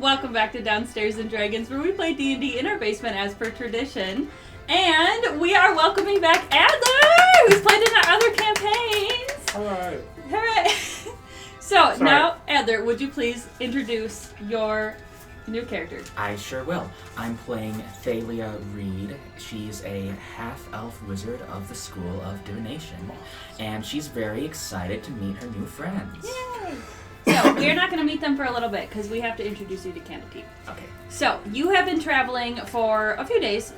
Welcome back to Downstairs and Dragons, where we play D&D in our basement as per tradition. And we are welcoming back Adler, who's played in our other campaigns. Alright. So, now, Adler, would you please introduce your new character? I sure will. I'm playing Thalia Reed. She's a half-elf wizard of the School of Divination, and she's very excited to meet her new friends. Yay! So, we're not going to meet them for a little bit, because we have to introduce you to Candlekeep. Okay. So, you have been traveling for a few days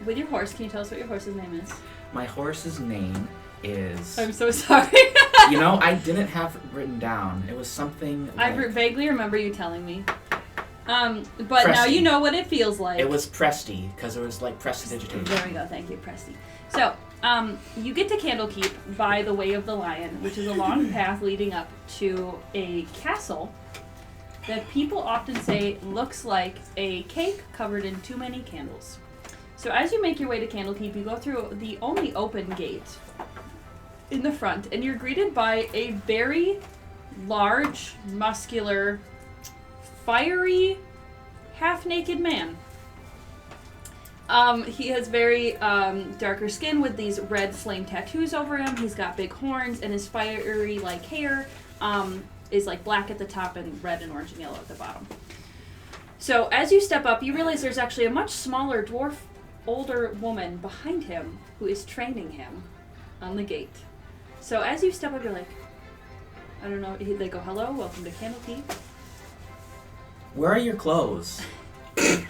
with your horse. Can you tell us what your horse's name is? My horse's name is... I'm so sorry. You know, I didn't have it written down. It was something like... I vaguely remember you telling me. But Presty. Now you know what it feels like. It was Presty, because it was like prestidigitation. There we go, thank you, Presty. So, you get to Candlekeep by the Way of the Lion, which is a long path leading up to a castle that people often say looks like a cake covered in too many candles. So as you make your way to Candlekeep, you go through the only open gate in the front, and you're greeted by a very large, muscular, fiery, half-naked man. He has very darker skin with these red flame tattoos over him. He's got big horns, and his fiery, like, hair is, like, black at the top and red and orange and yellow at the bottom. So as you step up, you realize there's actually a much smaller dwarf, older woman behind him who is training him on the gate. So as you step up, you're like, I don't know, they go, hello, welcome to Candlekeep. Where are your clothes?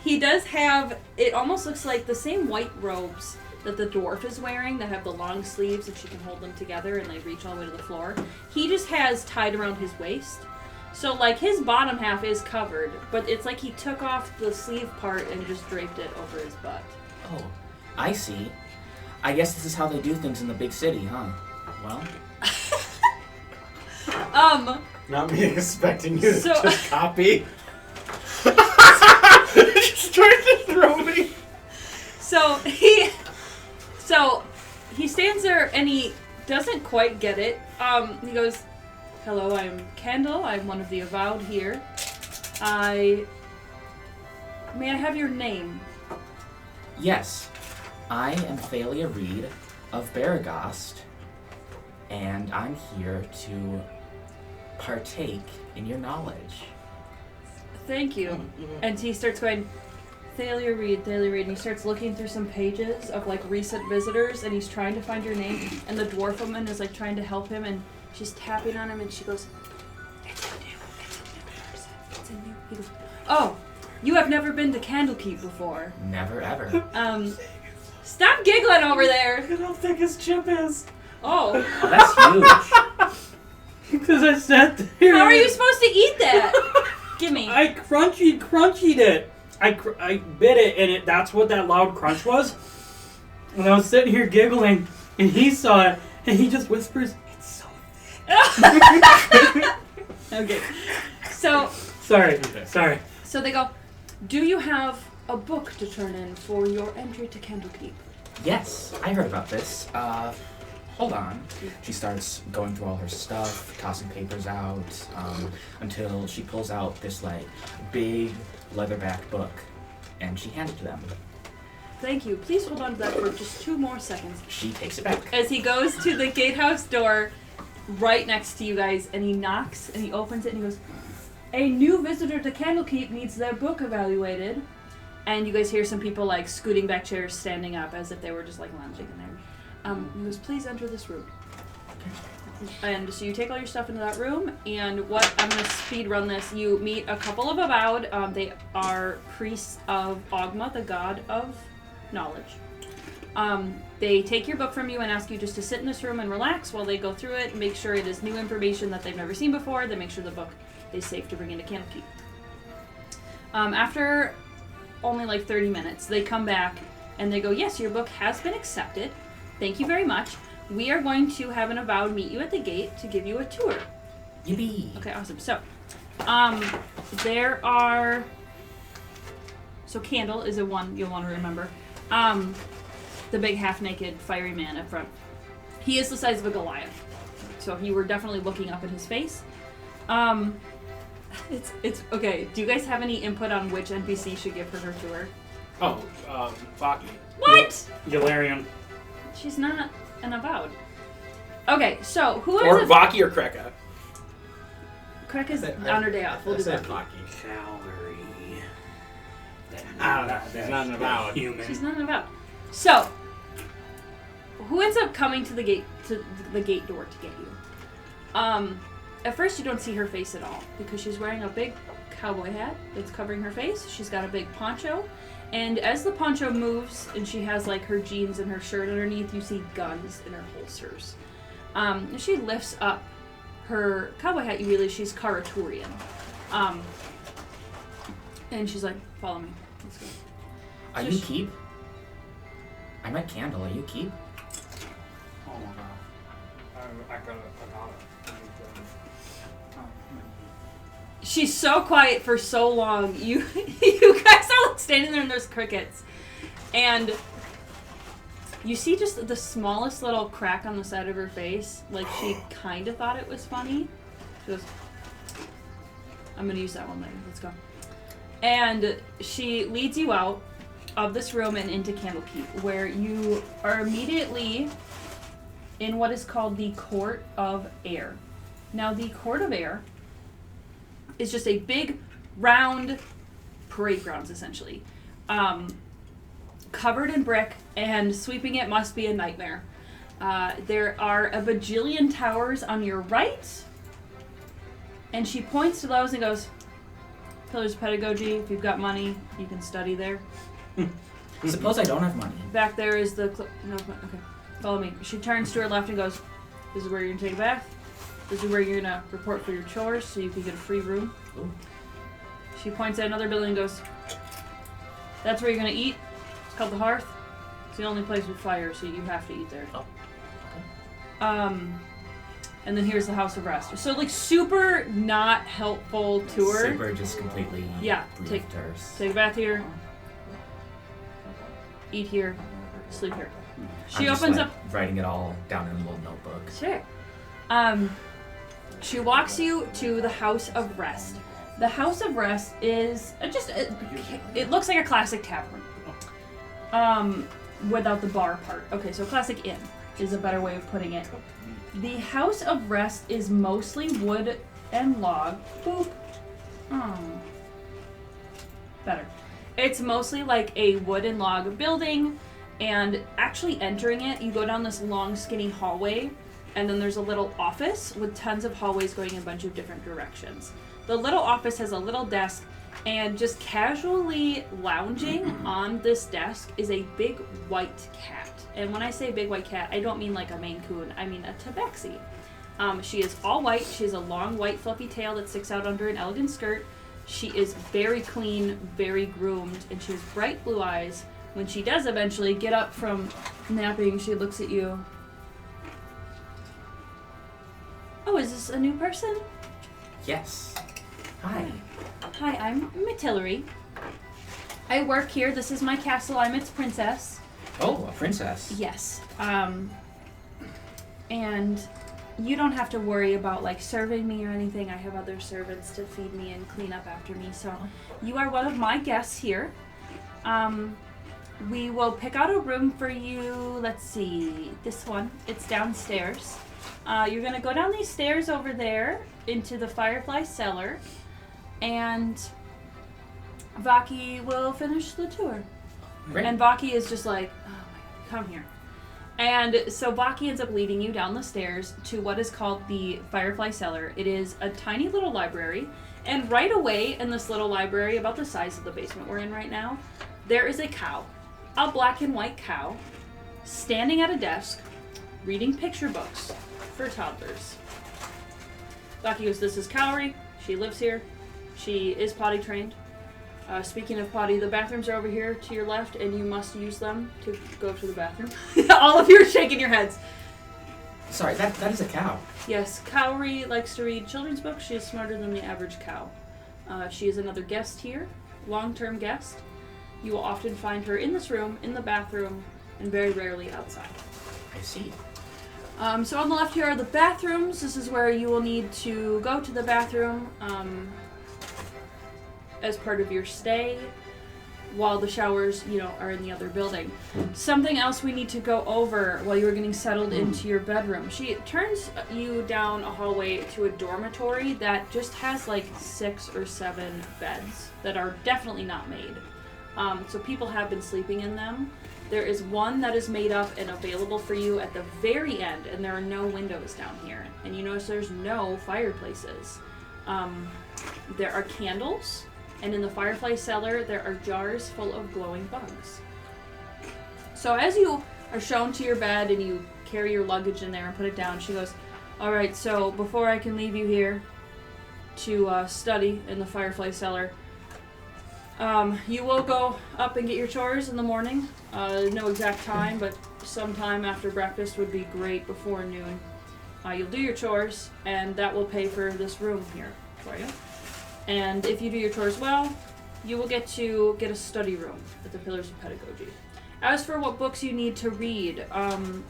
He does have, it almost looks like the same white robes that the dwarf is wearing that have the long sleeves and she can hold them together and they reach all the way to the floor. He just has tied around his waist. So, like, his bottom half is covered, but it's like he took off the sleeve part and just draped it over his butt. Oh, I see. I guess this is how they do things in the big city, huh? Well... Not me expecting you to just copy. Just trying to throw me. So he stands there and he doesn't quite get it. He goes, hello, I'm Kendall. I'm one of the Avowed here. May I have your name? Yes, I am Thalia Reed of Baragost, and I'm here to partake in your knowledge. Thank you. And he starts going, Thalia Reed, and he starts looking through some pages of, like, recent visitors, and he's trying to find your name, and the dwarf woman is, like, trying to help him, and she's tapping on him, and she goes, it's a new person. It's a new... He goes, oh, you have never been to Candlekeep before. Never, ever. Stop giggling over there. Look at how thick his chip is. Oh, That's huge. Because I sat there. how are you supposed to eat that? Gimme. I crunchied it. I bit it, and that's what that loud crunch was. And I was sitting here giggling, and he saw it, and he just whispers, "It's so thick." Okay. So. Sorry. So they go, do you have a book to turn in for your entry to Candlekeep? Yes, I heard about this. Hold on. She starts going through all her stuff, tossing papers out, until she pulls out this, like, big leatherback book, and she hands it to them. Thank you. Please hold on to that for just 2 more seconds. She takes it back. As he goes to the gatehouse door right next to you guys, and he knocks, and he opens it, and he goes, a new visitor to Candlekeep needs their book evaluated. And you guys hear some people, like, scooting back chairs, standing up, as if they were just, like, lounging in there. He goes, please enter this room. And so you take all your stuff into that room, and I'm going to speed run this. You meet a couple of Avowed. They are priests of Ogma, the god of knowledge. They take your book from you and ask you just to sit in this room and relax while they go through it, make sure it is new information that they've never seen before. They make sure the book is safe to bring into Candlekeep. After only like 30 minutes, they come back and they go, yes, your book has been accepted. Thank you very much. We are going to have an Avowed meet you at the gate to give you a tour. Yippee! Okay, awesome. So, there are... So Candle is a one you'll want to remember. The big half-naked fiery man up front. He is the size of a Goliath. So you were definitely looking up at his face. It's okay. Do you guys have any input on which NPC should give her tour? Oh, Baki. What? Galarian. She's not an avowed. Okay, so who Or is Baki or Kreka. Crack is on her day off. We'll do that. Baki. Calorie. I don't know. There's not an avowed. Human. She's not an avowed. So, who ends up coming to the gate door to get you? At first you don't see her face at all because she's wearing a big cowboy hat that's covering her face. She's got a big poncho, and as the poncho moves and she has like her jeans and her shirt underneath, you see guns in her holsters. As she lifts up her cowboy hat, you realize she's Karaturian. And she's like, "Follow me. Let's go." Are you Keep? I met Candle. Are you Keep? Oh my god. I got it. She's so quiet for so long. You guys are like standing there and there's crickets. And you see just the smallest little crack on the side of her face. Like she kind of thought it was funny. She goes, I'm going to use that one later. Let's go. And she leads you out of this room and into Candlekeep, where you are immediately in what is called the Court of Air. Now, the Court of Air is just a big, round parade grounds, essentially. Covered in brick, and sweeping it must be a nightmare. There are a bajillion towers on your right, and she points to those and goes, Pillars of Pedagogy, if you've got money, you can study there. Suppose I don't have money. Back there is the... no, okay, follow me. She turns to her left and goes, this is where you're going to take a bath. This is where you're going to report for your chores so you can get a free room. Ooh. She points at another building and goes, that's where you're going to eat. It's called the Hearth. It's the only place with fire, so you have to eat there. Oh. And then here's the House of Rest. So, like, super not helpful tour. Super just completely briefed her. Take a bath here. Eat here. Sleep here. She I'm just, opens like, up... writing it all down in a little notebook. Sure. She walks you to the House of Rest. The House of Rest is it looks like a classic tavern. Without the bar part. Okay, so classic inn is a better way of putting it. The House of Rest is mostly wood and log. Boop. Oh. Better. It's mostly like a wood and log building, and actually entering it, you go down this long, skinny hallway, and then there's a little office with tons of hallways going in a bunch of different directions. The little office has a little desk, and just casually lounging on this desk is a big white cat. And when I say big white cat, I don't mean like a Maine Coon, I mean a tabaxi. She is all white. She has a long white fluffy tail that sticks out under an elegant skirt. She is very clean, very groomed, and she has bright blue eyes. When she does eventually get up from napping, she looks at you. Oh, is this a new person? Yes. Hi. Hi, I'm Matillery. I work here. This is my castle. I'm its princess. Oh, a princess. Yes. And you don't have to worry about like serving me or anything. I have other servants to feed me and clean up after me. So you are one of my guests here. We will pick out a room for you. Let's see. This one. It's downstairs. You're going to go down these stairs over there into the Firefly Cellar. And Vaki will finish the tour. Great. And Vaki is just like, oh my God, come here. And so Vaki ends up leading you down the stairs to what is called the Firefly Cellar. It is a tiny little library. And right away in this little library, about the size of the basement we're in right now, there is a cow. A black and white cow. Standing at a desk, reading picture books for toddlers. Vaki goes, this is Calorie. She lives here. She is potty trained. Speaking of potty, the bathrooms are over here to your left, and you must use them to go to the bathroom. All of you are shaking your heads. Sorry, that is a cow. Yes, Calorie likes to read children's books. She is smarter than the average cow. She is another guest here, long-term guest. You will often find her in this room, in the bathroom, and very rarely outside. I see. So on the left here are the bathrooms. This is where you will need to go to the bathroom. as part of your stay while the showers, are in the other building. Something else we need to go over while you're getting settled into your bedroom. She turns you down a hallway to a dormitory that just has like 6 or 7 beds that are definitely not made. So people have been sleeping in them. There is one that is made up and available for you at the very end, and there are no windows down here. And you notice there's no fireplaces. There are candles. And in the Firefly Cellar, there are jars full of glowing bugs. So as you are shown to your bed and you carry your luggage in there and put it down, she goes, all right, so before I can leave you here to study in the Firefly Cellar, you will go up and get your chores in the morning. No exact time, but sometime after breakfast would be great, before noon. You'll do your chores, and that will pay for this room here for you. And if you do your chores well, you will get a study room at the Pillars of Pedagogy. As for what books you need to read,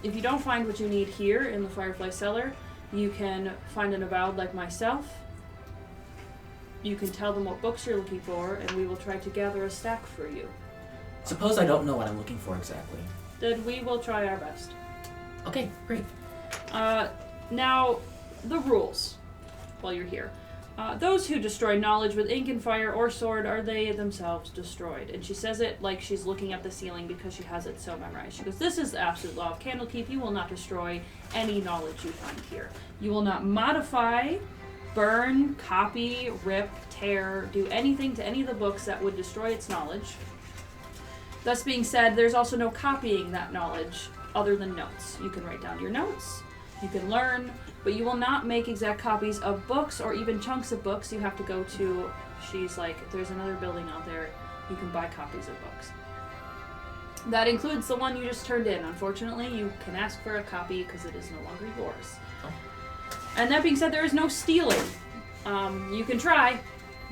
if you don't find what you need here in the Firefly Cellar, you can find an avowed like myself. You can tell them what books you're looking for, and we will try to gather a stack for you. Suppose I don't know what I'm looking for exactly. Then we will try our best. Okay, great. Now, the rules while you're here. Those who destroy knowledge with ink and fire or sword are they themselves destroyed. And she says it like she's looking at the ceiling because she has it so memorized. She goes, this is the absolute law of Candlekeep. You will not destroy any knowledge you find here. You will not modify, burn, copy, rip, tear, do anything to any of the books that would destroy its knowledge. Thus being said, there's also no copying that knowledge other than notes. You can write down your notes, you can learn, but you will not make exact copies of books or even chunks of books. You have to go to, she's like, there's another building out there, you can buy copies of books. That includes the one you just turned in. Unfortunately, you can ask for a copy because it is no longer yours. Oh. And that being said, there is no stealing. You can try.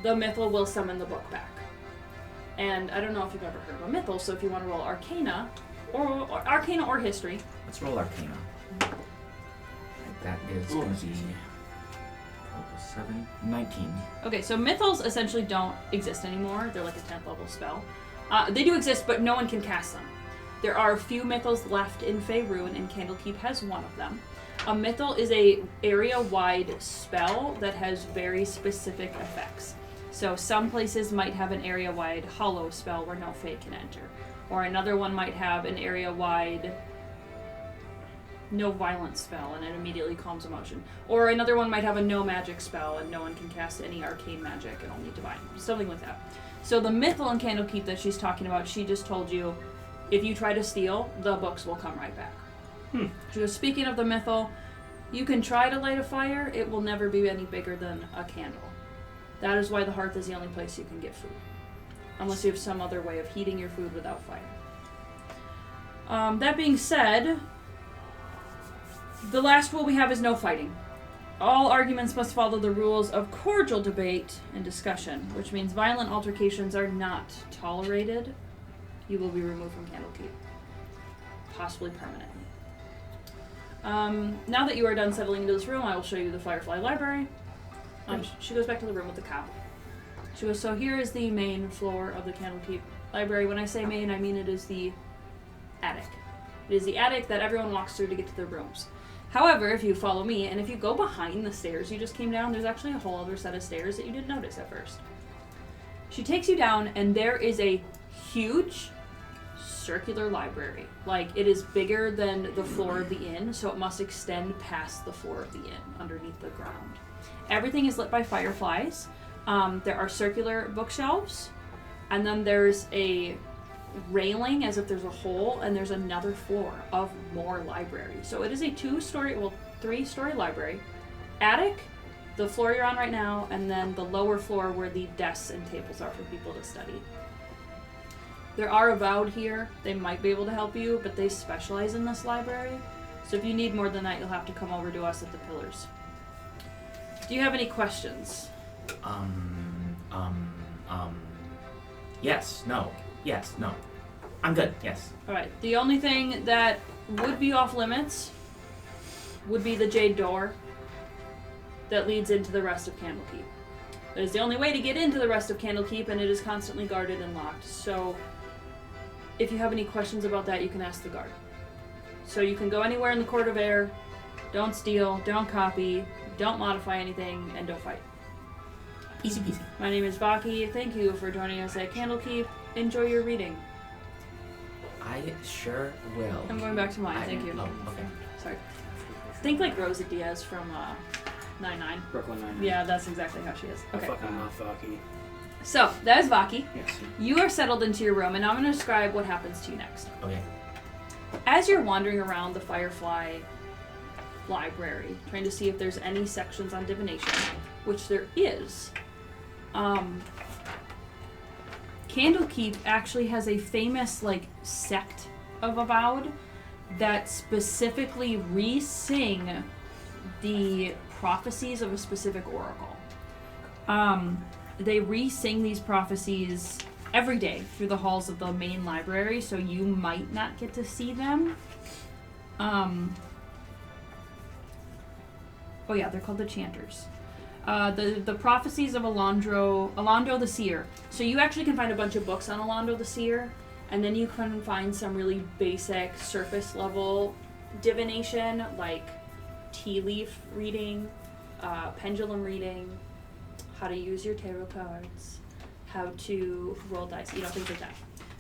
The Mythal will summon the book back. And I don't know if you've ever heard of a Mythal, so if you want to roll Arcana, or History. Let's roll Arcana. That is going to be 19. Okay, so Mythals essentially don't exist anymore. They're like a 10th level spell. They do exist, but no one can cast them. There are a few Mythals left in Faerun, and Candlekeep has one of them. A Mythal is a area-wide spell that has very specific effects. So some places might have an area-wide hollow spell where no Fae can enter. Or another one might have an area-wide no violence spell and it immediately calms emotion. Or another one might have a no magic spell and no one can cast any arcane magic and only divine. Something like that. So the Mythal and Candlekeep that she's talking about, she just told you, if you try to steal, the books will come right back. She was speaking of the Mythal, you can try to light a fire, it will never be any bigger than a candle. That is why the hearth is the only place you can get food. Unless you have some other way of heating your food without fire. That being said, the last rule we have is no fighting. All arguments must follow the rules of cordial debate and discussion, which means violent altercations are not tolerated. You will be removed from Candlekeep. Possibly permanently. Now that you are done settling into this room, I will show you the Firefly Library. She goes back to the room with the cow. She goes, so here is the main floor of the Candlekeep Library. When I say main, I mean it is the attic. It is the attic that everyone walks through to get to their rooms. However, if you follow me, and if you go behind the stairs you just came down, there's actually a whole other set of stairs that you didn't notice at first. She takes you down, and there is a huge circular library. Like, it is bigger than the floor of the inn, so it must extend past the floor of the inn, underneath the ground. Everything is lit by fireflies. There are circular bookshelves, and then there's a railing as if there's a hole, and there's another floor of more library. So it is a 3-story library. Attic, the floor you're on right now, and then the lower floor where the desks and tables are for people to study. There are avowed here. They might be able to help you, but they specialize in this library. So if you need more than that, you'll have to come over to us at the Pillars. Do you have any questions? Yes, no. Yes, no. I'm good, yes. Alright, the only thing that would be off limits would be the jade door that leads into the rest of Candlekeep. It is the only way to get into the rest of Candlekeep, and it is constantly guarded and locked. So if you have any questions about that, you can ask the guard. So you can go anywhere in the Court of Air, don't steal, don't copy, don't modify anything, and don't fight. Easy peasy. My name is Baki. Thank you for joining us at Candlekeep. Enjoy your reading. I sure will. I'm going back to mine. Thank you. Oh, okay. Sorry. Think like Rosa Diaz from 9-9. Brooklyn Nine-Nine. Yeah, that's exactly how she is. I Okay. fucking love Vaki. So, that is Vaki. Yes. You are settled into your room, and now I'm going to describe what happens to you next. Okay. As you're wandering around the Firefly library, trying to see if there's any sections on divination, which there is, Candlekeep actually has a famous, sect of Avowed that specifically re-sing the prophecies of a specific oracle. They re-sing these prophecies every day through the halls of the main library, so you might not get to see them. Oh yeah, they're called the Chanters. The prophecies of Alondro the Seer. So you actually can find a bunch of books on Alondro the Seer, and then you can find some really basic surface level divination, like tea leaf reading, pendulum reading, how to use your tarot cards, how to roll dice, things like that.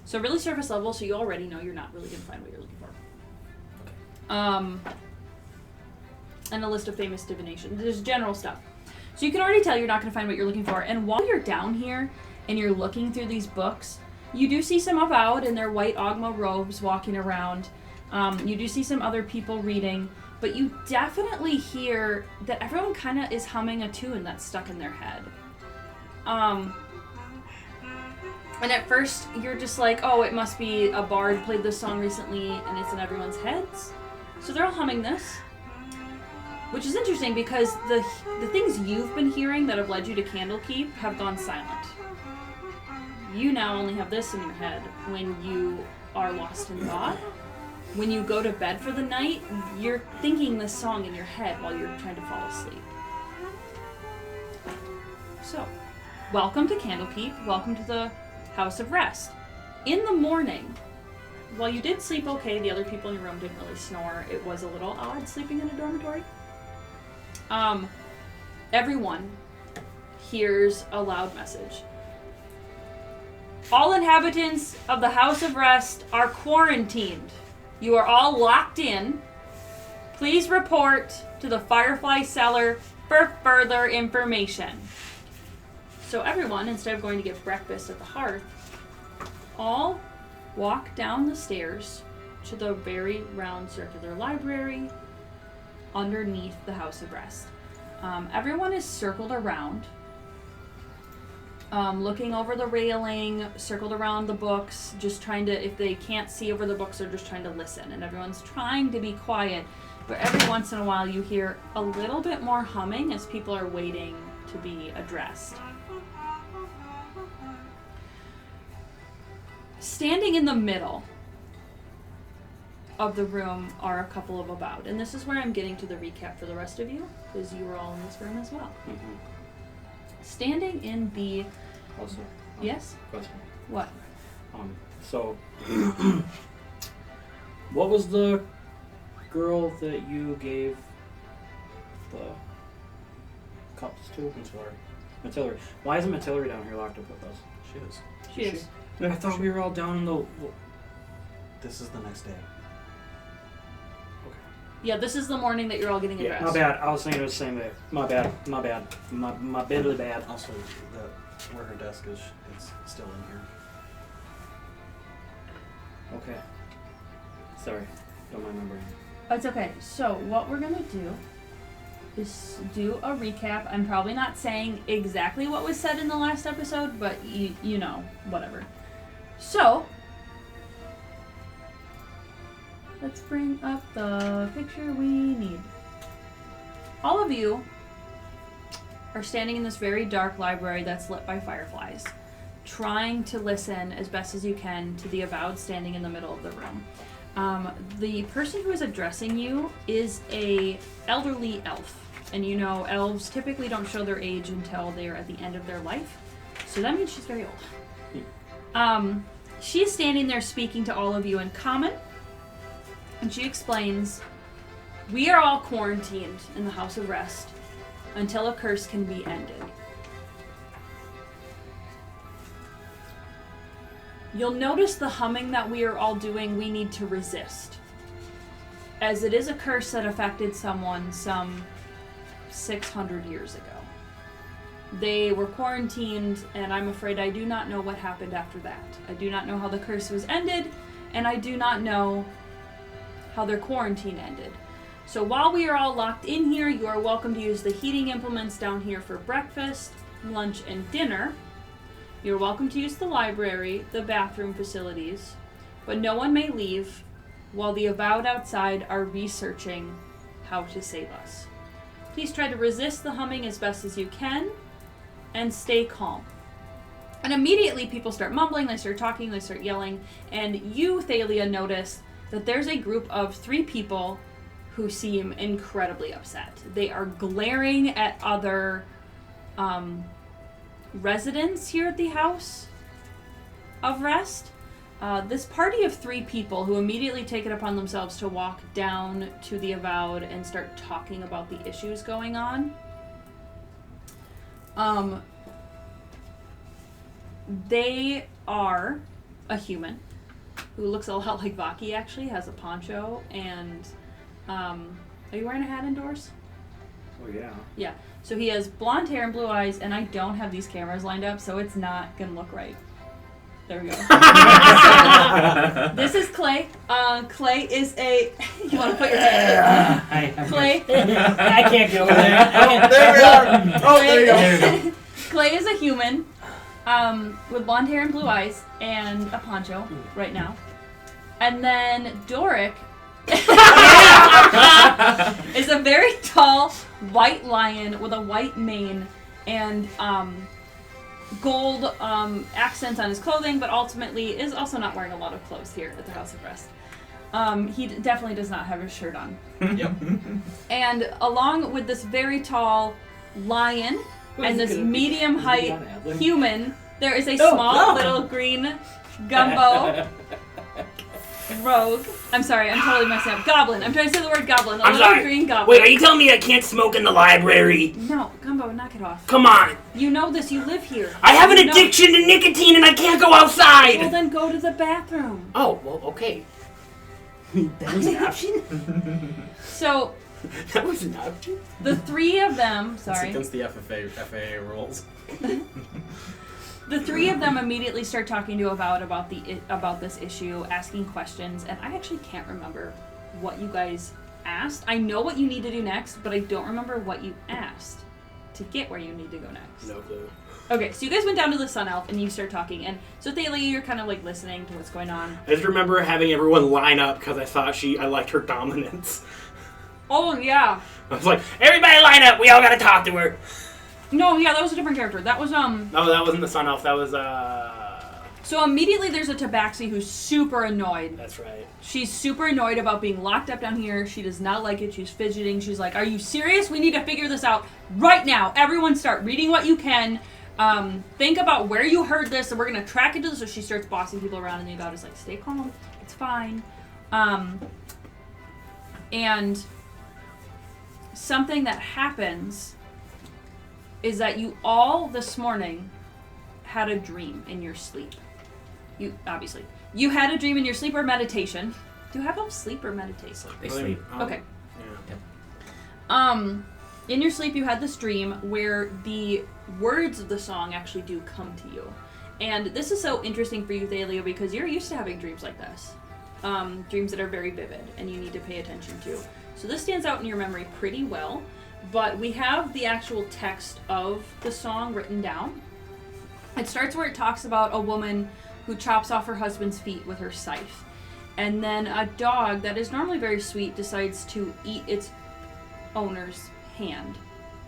So really surface level, so you already know you're not really going to find what you're looking for. And a list of famous divination. There's general stuff. So you can already tell you're not going to find what you're looking for. And while you're down here and you're looking through these books, you do see some Avowed in their white Ogma robes walking around. You do see some other people reading. But you definitely hear that everyone kind of is humming a tune that's stuck in their head. And at first, you're just like, oh, it must be a bard played this song recently, and it's in everyone's heads. So they're all humming this. Which is interesting because the things you've been hearing that have led you to Candlekeep have gone silent. You now only have this in your head when you are lost in thought. When you go to bed for the night, you're thinking this song in your head while you're trying to fall asleep. So, welcome to Candlekeep. Welcome to the House of Rest. In the morning, while you did sleep okay, the other people in your room didn't really snore. It was a little odd sleeping in a dormitory. Everyone hears a loud message. All inhabitants of the House of Rest are quarantined. You are all locked in. Please report to the Firefly Cellar for further information. So everyone, instead of going to get breakfast at the hearth, all walk down the stairs to the very round circular library underneath the House of Rest. Everyone is circled around, looking over the railing, circled around the books, just trying to, if they can't see over the books, they're just trying to listen. And everyone's trying to be quiet, but every once in a while you hear a little bit more humming as people are waiting to be addressed. Standing in the middle of the room are a couple of Avowed. And this is where I'm getting to the recap for the rest of you, because you were all in this room as well. Mm-hmm. Standing in the... Also, Yes? question. What? So, what was the girl that you gave the cups to? Matilda. Why isn't Matilda down here locked up with us? She is. She is. I thought we were all down in the... This is the next day. Yeah, this is the morning that you're all getting addressed. Yeah, my bad. I was thinking it was the same day. My bad. My badly bad. Also, where her desk is, it's still in here. Okay. Sorry. Don't mind remembering. It's okay. So, what we're going to do is do a recap. I'm probably not saying exactly what was said in the last episode, but you know, whatever. So, let's bring up the picture we need. All of you are standing in this very dark library that's lit by fireflies, trying to listen as best as you can to the Avowed standing in the middle of the room. The person who is addressing you is a elderly elf. And you know, elves typically don't show their age until they're at the end of their life. So that means she's very old. She's standing there speaking to all of you in common. And she explains, we are all quarantined in the House of Rest until a curse can be ended. You'll notice the humming that we are all doing, we need to resist. As it is a curse that affected someone some 600 years ago. They were quarantined, and I'm afraid I do not know what happened after that. I do not know how the curse was ended, and I do not know how their quarantine ended. So while we are all locked in here, you are welcome to use the heating implements down here for breakfast, lunch, and dinner. You're welcome to use the library, the bathroom facilities, but no one may leave while the avowed outside are researching how to save us. Please try to resist the humming as best as you can, and stay calm. And immediately people start mumbling, they start talking, they start yelling, and you, Thalia, notice that there's a group of 3 people who seem incredibly upset. They are glaring at other residents here at the House of Rest. This party of 3 people who immediately take it upon themselves to walk down to the Avowed and start talking about the issues going on. They are a human who looks a lot like Vaki, actually, has a poncho, and are you wearing a hat indoors? Oh, yeah. Yeah. So he has blonde hair and blue eyes, and I don't have these cameras lined up, so it's not gonna look right. There we go. So, this is Clay. Clay is a... You want to put your hand? Clay. I can't go there. Oh, there we are. Oh, there you go. Clay is a human with blonde hair and blue eyes and a poncho right now. And then Doric is a very tall white lion with a white mane and gold accents on his clothing, but ultimately is also not wearing a lot of clothes here at the House of Rest. He definitely does not have his shirt on. Yep. And along with this very tall lion and this medium height human, there is a small little green gumbo rogue. I'm sorry, I'm totally messing up. Goblin. I'm trying to say the word goblin. A little green goblin. Wait, are you telling me I can't smoke in the library? No, Gumbo, knock it off. Come on. You know this, you live here. I have an addiction to nicotine and I can't go outside. Well, then go to the bathroom. Oh, well, okay. That was an option? So, That was an option? the 3 of them, It's sorry. against the FAA rules. The 3 of them immediately start talking to Avowed about this issue, asking questions, and I actually can't remember what you guys asked. I know what you need to do next, but I don't remember what you asked to get where you need to go next. No clue. Okay, so you guys went down to the Sun Elf and you start talking, and so Thalia, you're kind of like listening to what's going on. I just remember having everyone line up because I thought I liked her dominance. Oh yeah. I was like, everybody line up, we all gotta talk to her. No, yeah, that was a different character. That was No, that wasn't the Sun Elf, that was So immediately there's a Tabaxi who's super annoyed. That's right. She's super annoyed about being locked up down here. She does not like it. She's fidgeting. She's like, are you serious? We need to figure this out right now. Everyone start reading what you can. Think about where you heard this, and we're going to track into this. So she starts bossing people around, and the Avowed is like, stay calm. It's fine. And something that happens is that you all this morning had a dream in your sleep. You had a dream in your sleep or meditation. Do have them sleep or meditate? They sleep. Okay. Yeah. In your sleep you had this dream where the words of the song actually do come to you. And this is so interesting for you, Thalia, because you're used to having dreams like this. Dreams that are very vivid and you need to pay attention to. So this stands out in your memory pretty well, but we have the actual text of the song written down. It starts where it talks about a woman who chops off her husband's feet with her scythe. And then a dog that is normally very sweet decides to eat its owner's hand,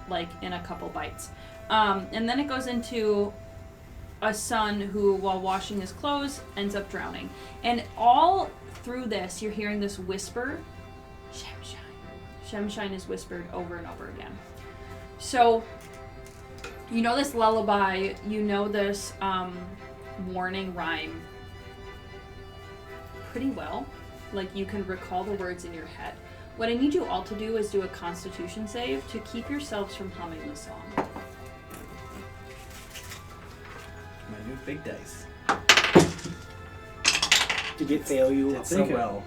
like in a couple bites. And then it goes into a son who, while washing his clothes, ends up drowning. And all through this, you're hearing this whisper, shine, shine, Shemshine is whispered over and over again. So, you know this lullaby, you know this warning rhyme pretty well. Like, you can recall the words in your head. What I need you all to do is do a Constitution save to keep yourselves from humming the song. My new big dice. Did it fail you? Did so well.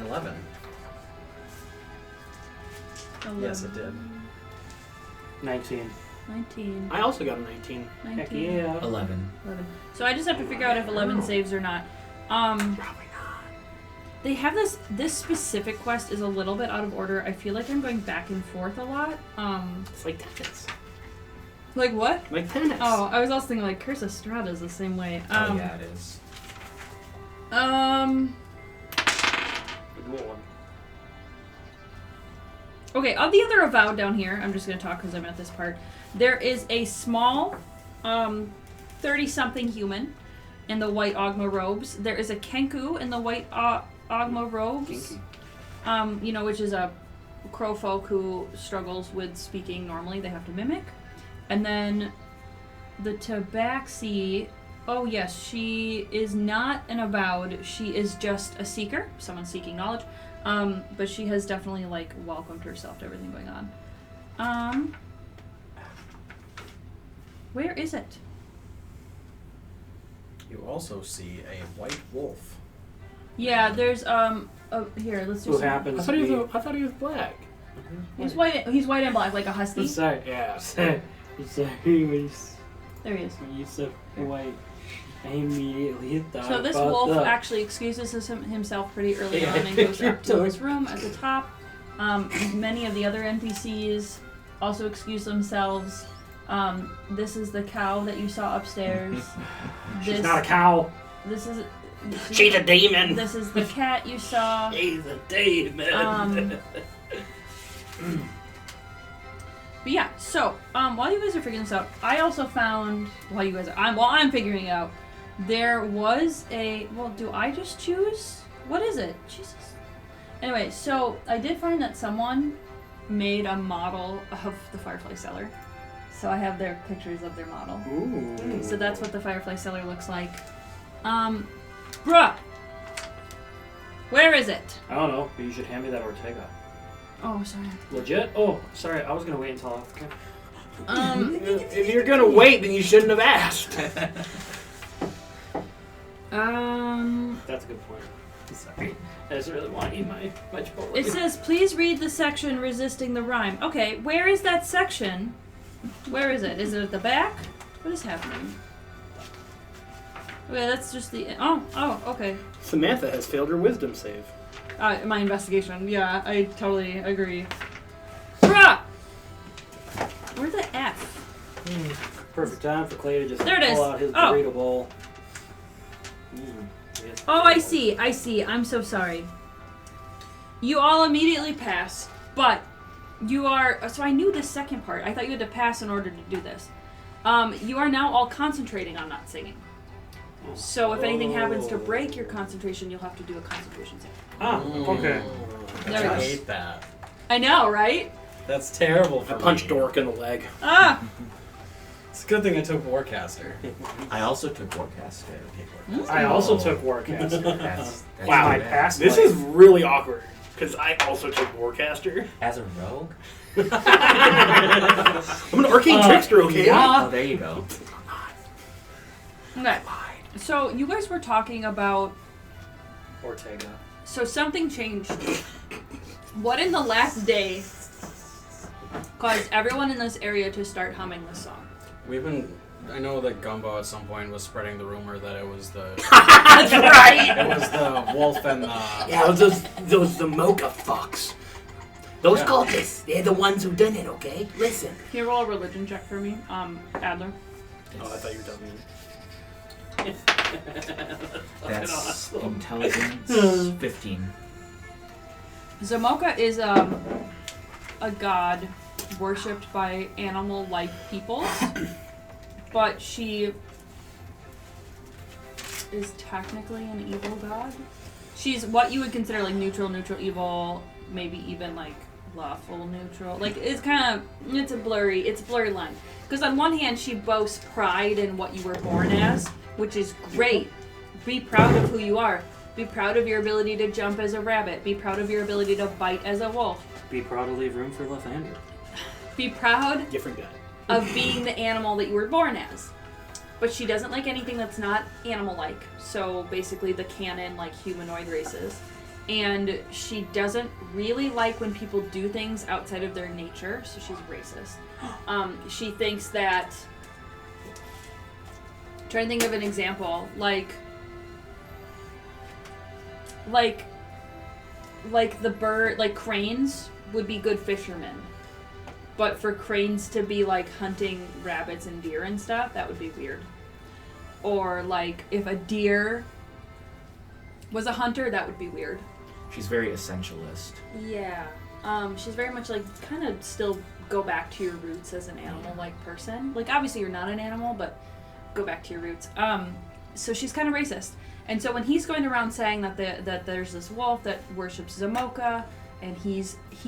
11. Yes, it did. 19. 19. I also got a 19. 19. Heck yeah. 11. 11. So I just have to figure out if 11 saves or not. Probably not. They have this specific quest is a little bit out of order. I feel like I'm going back and forth a lot. It's like tennis. Like what? Like tennis. Oh, I was also thinking like Curse of Strahd is the same way. Oh, yeah, it is. Okay, of the other avowed down here, I'm just going to talk because I'm at this part. There is a small 30-something human in the white Ogma robes. There is a Kenku in the white Ogma robes. You know, which is a crowfolk who struggles with speaking normally. They have to mimic. And then the Tabaxi, oh yes, she is not an avowed. She is just a seeker, someone seeking knowledge. But she has definitely, like, welcomed herself to everything going on. Where is it? You also see a white wolf. Yeah, there's, here, let's do Who some- happens I thought to he was black. He's white and black, like a husky. be... Sorry, yeah. Sorry, when There he is. you said white, I immediately thought So this about wolf the... actually excuses himself pretty early Yeah, on and goes you're up to his room at the top. Many of the other NPCs also excuse themselves. This is the cow that you saw upstairs. She's not a cow. This is. She's a demon. This is the cat you saw. She's a demon. But yeah, so while you guys are figuring this out, I also found while I'm figuring it out, there was a do I just choose? What is it? Jesus. Anyway, so I did find that someone made a model of the Firefly Cellar. So I have their pictures of their model. Ooh. So that's what the Firefly Cellar looks like. Bruh! Where is it? I don't know, but you should hand me that Ortega. Oh, sorry. Legit? Oh, sorry, I was gonna wait until after. If you're gonna wait, then you shouldn't have asked. That's a good point. Sorry. I just really want to eat my Chipotle. It says, please read the section resisting the rhyme. Okay, where is that section? Where is it? Is it at the back? What is happening? Okay, that's just the... Oh, okay. Samantha has failed her wisdom save. My investigation. Yeah, I totally agree. Bruh! Where's the F? Perfect time for Clay to just There it is. pull out his Oh. burrito bowl. Yes, Oh, I burrito. see. I'm so sorry. You all immediately pass, but you are... So I knew this second part. I thought you had to pass in order to do this. You are now all concentrating on not singing. So if anything happens to break your concentration, you'll have to do a concentration save. Ah, okay. There we I go. hate that. I know, right? That's terrible for I punched me. Dork in the leg. Ah! It's a good thing I took Warcaster. I also took Warcaster. I also took Warcaster. That's Wow, I bad. passed. This is really awkward, because I also took Warcaster. As a rogue? I'm an arcane trickster, okay? Oh, there you go. Okay. So you guys were talking about... Ortega. So something changed. What in the last day caused everyone in this area to start humming this song? I know that Gumbo at some point was spreading the rumor that it was the That's right! it was the wolf and the Yeah, those the mocha fucks. Those Yeah. cultists, they're the ones who done it, okay? Listen. Can you roll a religion check for me, Adler? Oh, I thought you were telling me. That's intelligence 15. Zamoka is a god worshipped by animal-like peoples, but she is technically an evil god. She's what you would consider like neutral, evil, maybe even like lawful neutral. Like it's a blurry line. Because on one hand, she boasts pride in what you were born as, which is great. Be proud of who you are. Be proud of your ability to jump as a rabbit. Be proud of your ability to bite as a wolf. Be proud to leave room for Lathander. Be proud Different guy. of being the animal that you were born as. But she doesn't like anything that's not animal-like. So basically the canon, like humanoid races. And she doesn't really like when people do things outside of their nature, so she's racist. She thinks that... I'm trying to think of an example. Like the bird, like cranes would be good fishermen. But for cranes to be like hunting rabbits and deer and stuff, that would be weird. Or like if a deer was a hunter, that would be weird. She's very essentialist. Yeah. She's very much like kind of still go back to your roots as an animal-like person. Like obviously you're not an animal, but go back to your roots. So she's kind of racist. And so when he's going around saying that there's this wolf that worships Zamoka, and he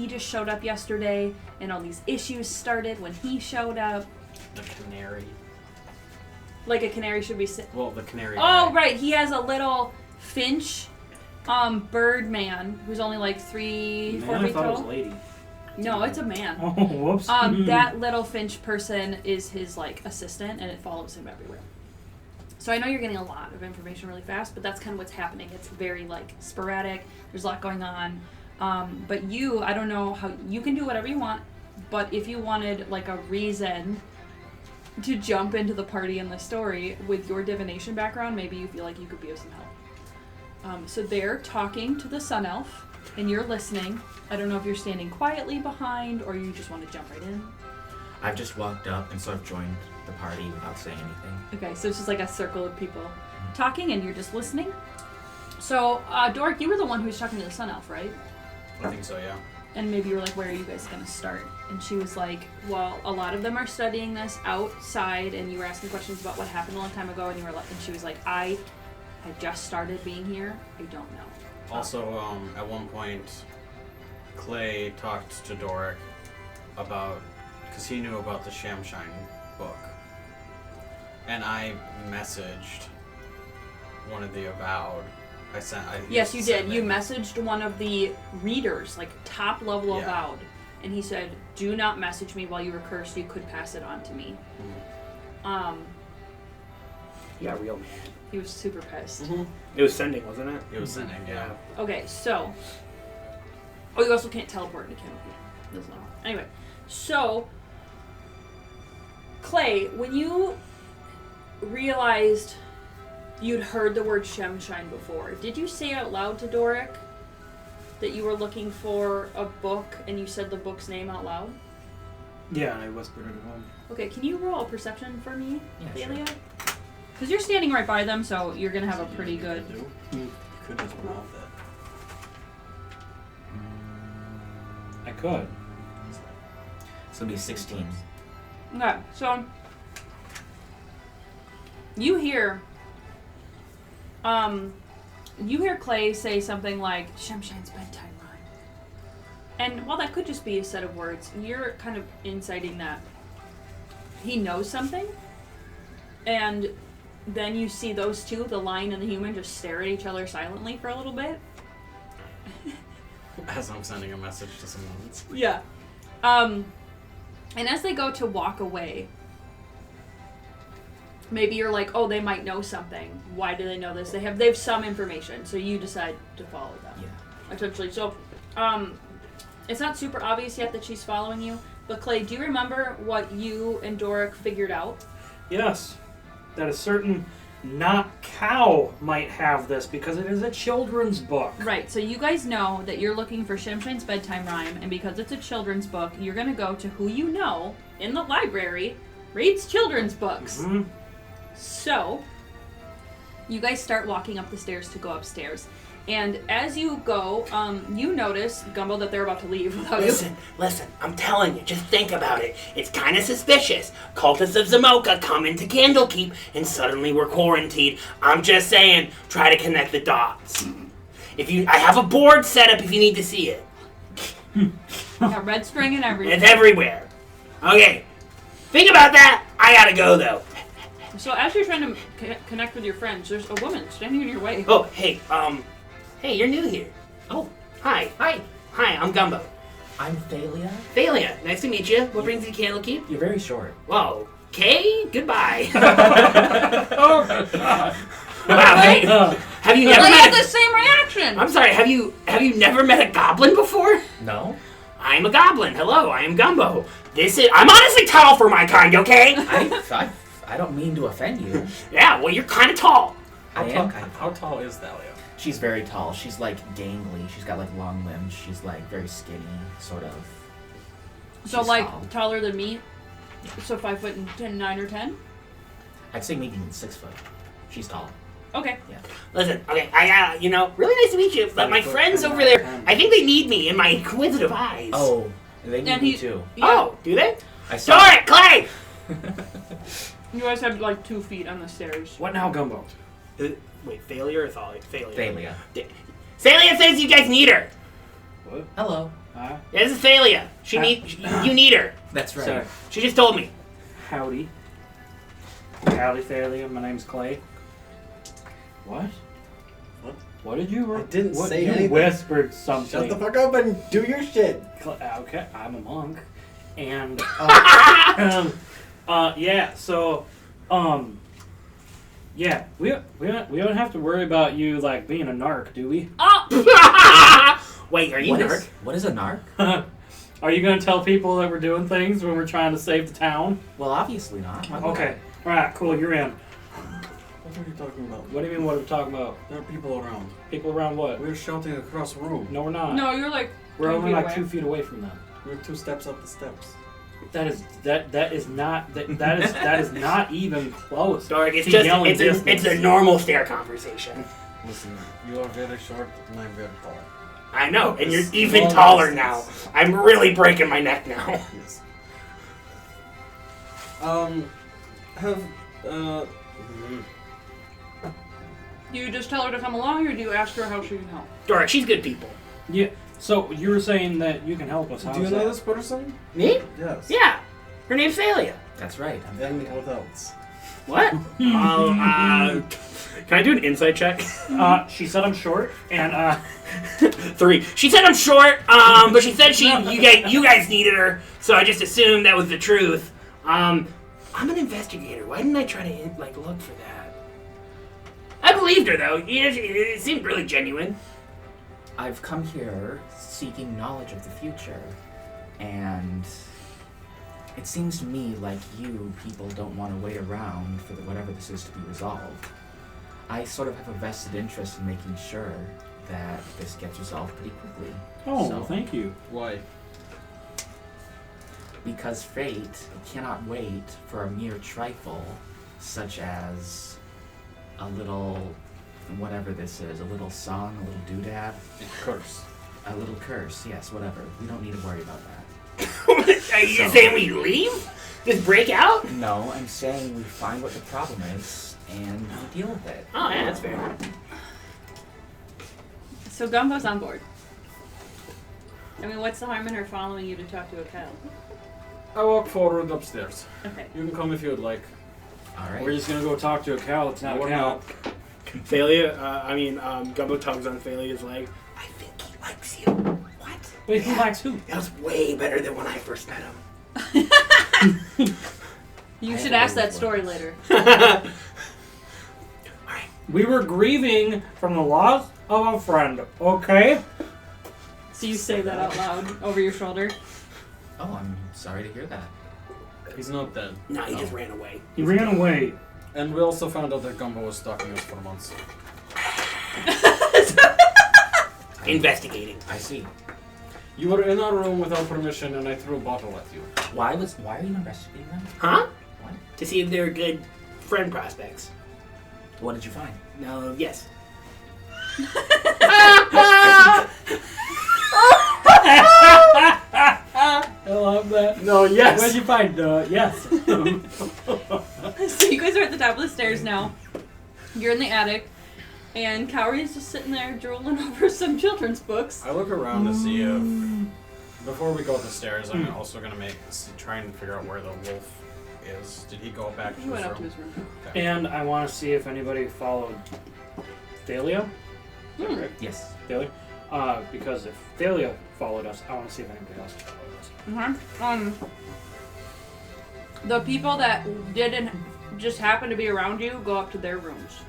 just showed up yesterday, and all these issues started when he showed up. The canary. Like a canary should be... Well, the canary. Oh, guy. right. He has a little finch bird man who's only like 4 feet Man, I thought it was a tall. lady. No, it's a man. Oh, whoops. That little finch person is his like assistant, and it follows him everywhere. So I know you're getting a lot of information really fast, but that's kind of what's happening. It's very like sporadic. There's a lot going on. But I don't know how you can do whatever you want. But if you wanted like a reason to jump into the party in the story with your divination background, maybe you feel like you could be of some help. So they're talking to the sun elf, and you're listening. I don't know if you're standing quietly behind or you just want to jump right in. I've just walked up and sort of joined the party without saying anything. Okay, so it's just like a circle of people talking and you're just listening. So, Doric, you were the one who was talking to the sun elf, right? I think so, yeah. And maybe you were like, where are you guys going to start? And she was like, well, a lot of them are studying this outside, and you were asking questions about what happened a long time ago, and she was like, I just started being here. I don't know. Also, at one point, Clay talked to Doric about, because he knew about the Shamshine book, and I messaged one of the Avowed. Yes, you did. You messaged one of the readers, like top level Avowed, and he said, "Do not message me while you were cursed. You could pass it on to me." Mm-hmm. He got real mad. He was super pissed. Mm-hmm. It was sending, wasn't it? It was sending, yeah. Okay, so... Oh, you also can't teleport into Candlekeep. Anyway, so... Clay, when you realized you'd heard the word Shemshine before, did you say out loud to Doric that you were looking for a book and you said the book's name out loud? Yeah, I whispered it at home. Okay, can you roll a perception for me, Yeah, Thalia? Because you're standing right by them, so you're going to have a pretty good... You could just mouth it. I could. It's gonna be 16. Okay, so... You hear Clay say something like, Shemshine's bedtime rhyme. And while that could just be a set of words, you're kind of inciting that he knows something. And then you see those two, the lion and the human, just stare at each other silently for a little bit. As I'm sending a message to someone else. Yeah. And as they go to walk away, maybe you're like, oh, they might know something. Why do they know this? They have some information, so you decide to follow them. Yeah. Essentially. So, it's not super obvious yet that she's following you, but Clay, do you remember what you and Doric figured out? Yes. That a certain not cow might have this because it is a children's book. Right, so you guys know that you're looking for Shemshine's bedtime rhyme, and because it's a children's book, you're going to go to who you know in the library reads children's books. Mm-hmm. So, you guys start walking up the stairs to go upstairs. And as you go, you notice, Gumbo, that they're about to leave without you. Listen, I'm telling you, just think about it. It's kind of suspicious. Cultists of Zamoka come into Candlekeep and suddenly we're quarantined. I'm just saying, try to connect the dots. I have a board set up if you need to see it. Got red string and everything. It's everywhere. Okay. Think about that. I gotta go though. So as you're trying to connect with your friends, there's a woman standing in your way. Oh, hey, hey, you're new here. Oh, Hi. hi. Hi, I'm Gumbo. I'm Thalia. Thalia, nice to meet you. What brings you to Candlekeep? You're very short. Whoa. Okay, goodbye. Oh my god. Wow, hey, have you never I had met the same reaction. I'm sorry, have you never met a goblin before? No? I'm a goblin. Hello, I am Gumbo. I'm honestly tall for my kind, okay? I don't mean to offend you. Yeah, well, you're kind of tall. I am kind of How tall is Thalia? She's very tall. She's like gangly. She's got like long limbs. She's like very skinny, sort of. So She's like tall. taller than me. So 5 foot and 9 or 10. I'd say maybe 6 foot. She's tall. Okay. Yeah. Listen, okay, really nice to meet you, but my friends over there, I think they need me in my inquisitive eyes. Oh, they need And me he- too. Yeah. Oh, do they? I saw. Doric, Clay! You guys have like 2 feet on the stairs. What now, Gumbo? Wait, Thalia or Thalia? Thalia. Thalia says you guys need her. What? Hello. Yeah, this is Thalia. You need her. That's right. Sorry. She just told me. Howdy. Howdy, Thalia. My name's Clay. What? What did you? I didn't what, say you anything. whispered something. Shut the fuck up and do your shit. Okay, I'm a monk, and yeah. So, yeah, we don't have to worry about you like being a narc, do we? Oh! Wait, are you Narc? What is a narc? Are you gonna tell people that we're doing things when we're trying to save the town? Well, obviously not. Why would Okay, all right, cool. You're in. What are you talking about? What do you mean? What are we talking about? There are people around. People around what? We're shouting across the room. No, we're not. No, you're like. We're 2 only feet like away. 2 feet away from them. We're 2 steps up the steps. That is not even close. Doric, it's to just yelling it's distance. a normal stair conversation. Listen, you are very short and I'm very tall. I know, and you're It's even long taller distance. now. I'm really breaking my neck now. Yes. Do you just tell her to come along, or do you ask her how she can help? Doric, she's good people. Yeah. So you were saying that you can help us. Do How's you know that? this person? Me? Yes. Yeah. Her name's Thalia. That's right. And what else? What? Can I do an insight check? She said I'm short, and 3. She said I'm short, but she said you guys needed her, so I just assumed that was the truth. I'm an investigator. Why didn't I try to look for that? I believed her though. It seemed really genuine. I've come here seeking knowledge of the future, and it seems to me like you people don't want to wait around for whatever this is to be resolved. I sort of have a vested interest in making sure that this gets resolved pretty quickly. oh, So- thank you. Why? Because fate cannot wait for a mere trifle, such as a little, whatever this is, a little song, a little doodad, Curse. a little curse, yes, whatever. We don't need to worry about that. Are you saying we leave? Just break out? No, I'm saying we find what the problem is and we deal with it. Oh yeah, that's fair. So Gumbo's on board. I mean, what's the harm in her following you to talk to a cow? I walk forward upstairs. Okay. You can come if you'd like. Alright. We're just gonna go talk to a cow. It's not Or a cow. not. Thalia, Gumbo tugs on Thalia's leg. I think he likes you. What? Wait, who likes who? That was way better than when I first met him. You I should have ask that those story words. later. We were grieving from the loss of a friend. Okay. So you say that out loud over your shoulder. Oh, I'm sorry to hear that. He's not dead. No, he just ran away. He ran away. And we also found out that Gumbo was stalking us for months. Investigating. I see. You were in our room without permission and I threw a bottle at you. Why are you investigating them? Huh? What? To see if they're good friend prospects. What did you find? No, yes. I love that. No, yes. What'd you find? Yes. So you guys are at the top of the stairs now. You're in the attic, And Cowrie's just sitting there drooling over some children's books. I look around to see if, before we go up the stairs, I'm also gonna try and figure out where the wolf is. Did he go back to He his went room? up to his room. Okay. And I want to see if anybody followed Thalia. Is that correct? Yes. Thalia? Because if Thalia followed us, I want to see if anybody else followed us. The people that didn't just happen to be around you go up to their rooms.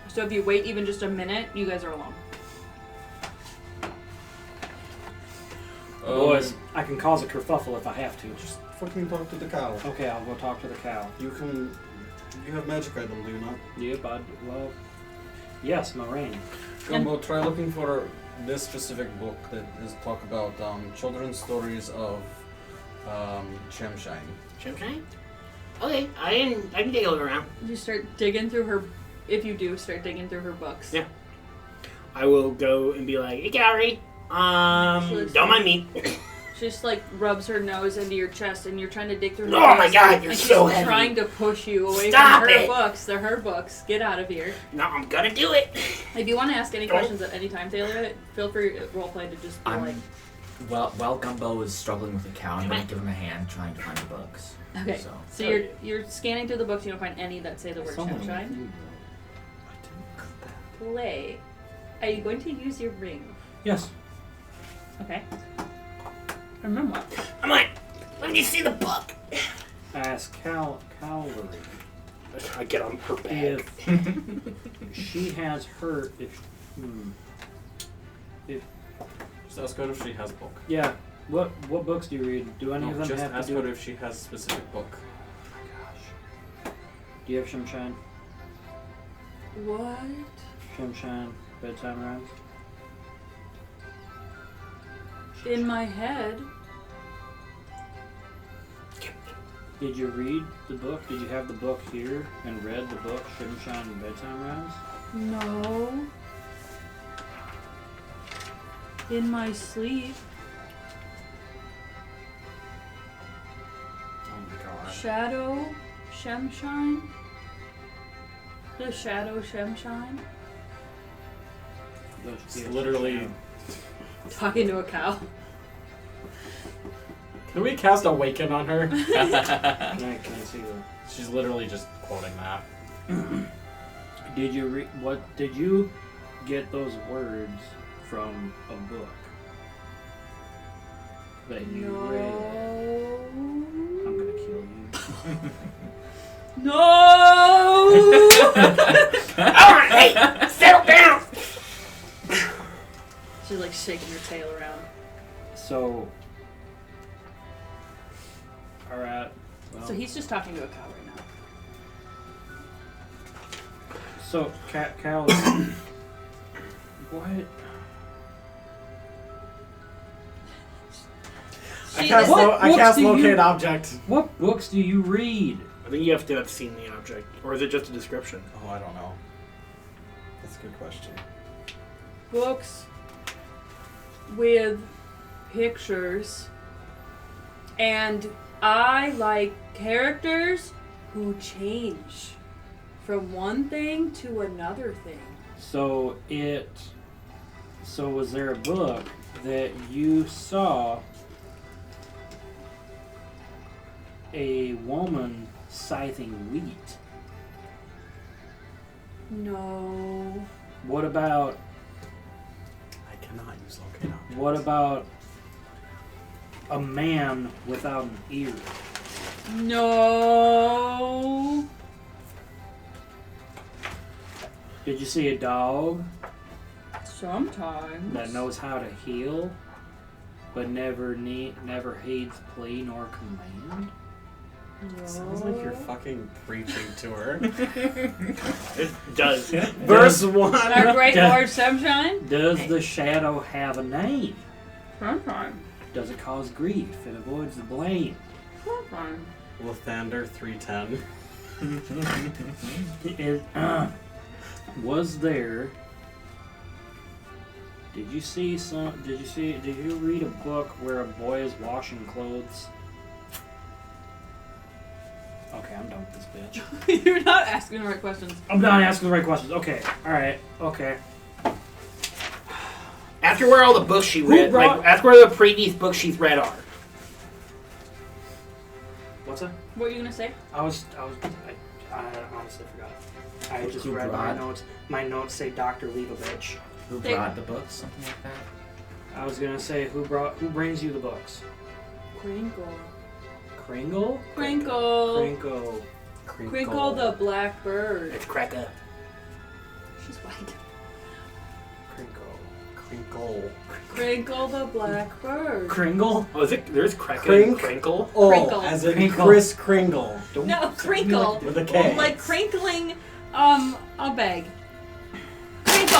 So if you wait even just a minute, you guys are alone. Boys, I can cause a kerfuffle if I have to. Just fucking talk to the cow. Okay, I'll go talk to the cow. You have magic item, do you not? Yep, well, yes, Moraine. Gumbo, try looking for this specific book that is talk about children's stories of Chemshine. Chimchine? Okay, I can take a look around. You start digging through her. If you do, start digging through her books. Yeah. I will go and be like, hey, Cowrie, don't mind me. She just like rubs her nose into your chest, and you're trying to dig through her Oh books, my God, you're and so she's heavy. trying to push you away Stop from her it. books. They're her books. Get out of here. No, I'm gonna do it. If you want to ask any questions at any time, Taylor, feel free roleplay to just be like. While Gumbo is struggling with the cow, I'm gonna give him a hand trying to find the books. Okay. So you're scanning through the books. You don't find any that say the word Chemshine. Play. Are you going to use your ring? Yes. Okay. And then what? I'm like, let me see the book. Ask Cowrie I get on her back. if she has her. Just ask her if she has a book. Yeah. What books do you read? Do any of them just have ask to do? her if she has a specific book. Oh my gosh. Do you have Chemshine? What? Chemshine bedtime rhymes? In my head. Did you read the book? Did you have the book here and read the book Chemshine bedtime rhymes? No. In my sleep. Oh my god. Shadow Chemshine? The Shadow Chemshine? It's literally. Talking to a cow. Can we cast Awaken on her? Can I see that? She's literally just quoting that. Did you did you get those words from a book that you read? I'm gonna kill you. No! Alright, hey, settle down! She's like shaking her tail around. So, all right. Well, So he's just talking to a cow right now. so Cal. What? She I is- What cast books do you- Locate Object. What books do you read? I think you have to have seen the object. Or is it just a description? Oh, I don't know. That's a good question. Books with pictures, and I like characters who change from one thing to another thing. So was there a book that you saw a woman scything wheat? No. What about I cannot use Locate Object. what about a man without an ear? No. Did you see a dog Sometimes. that knows how to heal, but never heeds plea nor command? No. Sounds like you're fucking preaching to her. It does. Verse 1. Our great Lord Sunshine? Does the shadow have a name? Sometimes. Does it cause grief and avoids the blame? Sometimes. Lathander 310. Was there? Did you read a book where a boy is washing clothes? Okay. I'm done with this bitch. You're not asking the right questions. I'm not asking the right questions. Okay. Alright. Okay. Ask her where all the books she Who read. brought- Ask where the previous books she's read are. What's that? What are you gonna say? I honestly forgot. I just Who read my brought- notes. My notes say Dr. Leibovich. Who They- brought the books? Something like that. I was gonna say who brings you the books? Crinkle. Kringle? Crinkle. Crinkle. Crinkle the black bird. It's Cracker. She's white. Crinkle. Crinkle. Crinkle the black bird. Kringle? Oh, is it? There's Cracker and Crink. Crinkle. Oh, Crinkle. as in Crinkle. Chris Kringle. Don't No, crinkle. with a K. Like crinkling a bag. Crinkle.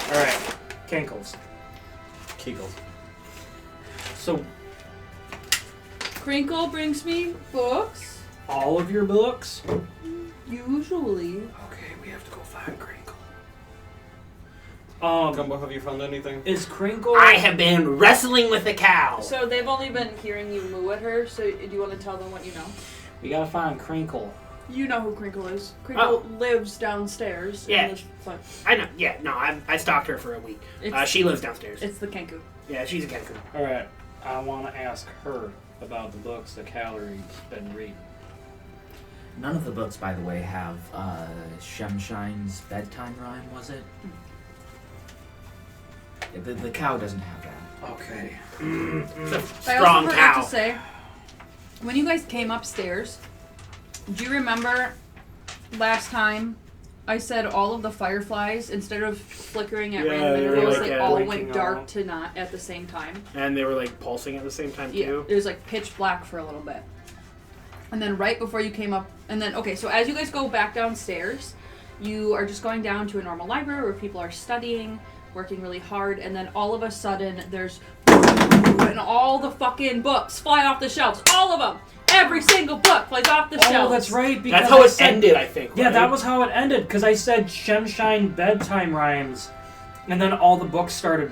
Alright. Cankles. Kegels. So, Crinkle brings me books. all of your books? Usually. Okay, we have to go find Crinkle. Gumbo, have you found anything? Is Crinkle... I have been wrestling with a cow. So they've only been hearing you moo at her, so do you want to tell them what you know? We gotta find Crinkle. You know who Crinkle is. Crinkle lives downstairs. Yeah. In the front. I know. Yeah, no, I stalked her for a week. It's, She lives downstairs. it's the Kenku. Yeah, she's a Kenku. Alright, I wanna ask her about the books that Calorie's been reading. None of the books, by the way, have Shemshine's bedtime rhyme, was it? Yeah, the cow doesn't have that. Okay. It's a I strong also forgot cow. to say, when you guys came upstairs, do you remember last time I said all of the fireflies, instead of flickering at Yeah, random they were intervals, like, they all blinking went dark out. to not at the same time? And they were like pulsing at the same time Yeah, too. it was like pitch black for a little bit. And then right before you came up, and then, okay, so as you guys go back downstairs, you are just going down to a normal library where people are studying, working really hard, and then all of a sudden there's, and all the fucking books fly off the shelves. All of them! Every single book flies off the shelves. Oh, that's right, because That's how I it said- ended, I think. Yeah, right? that was how it ended, because I said Shemshine bedtime rhymes, and then all the books started.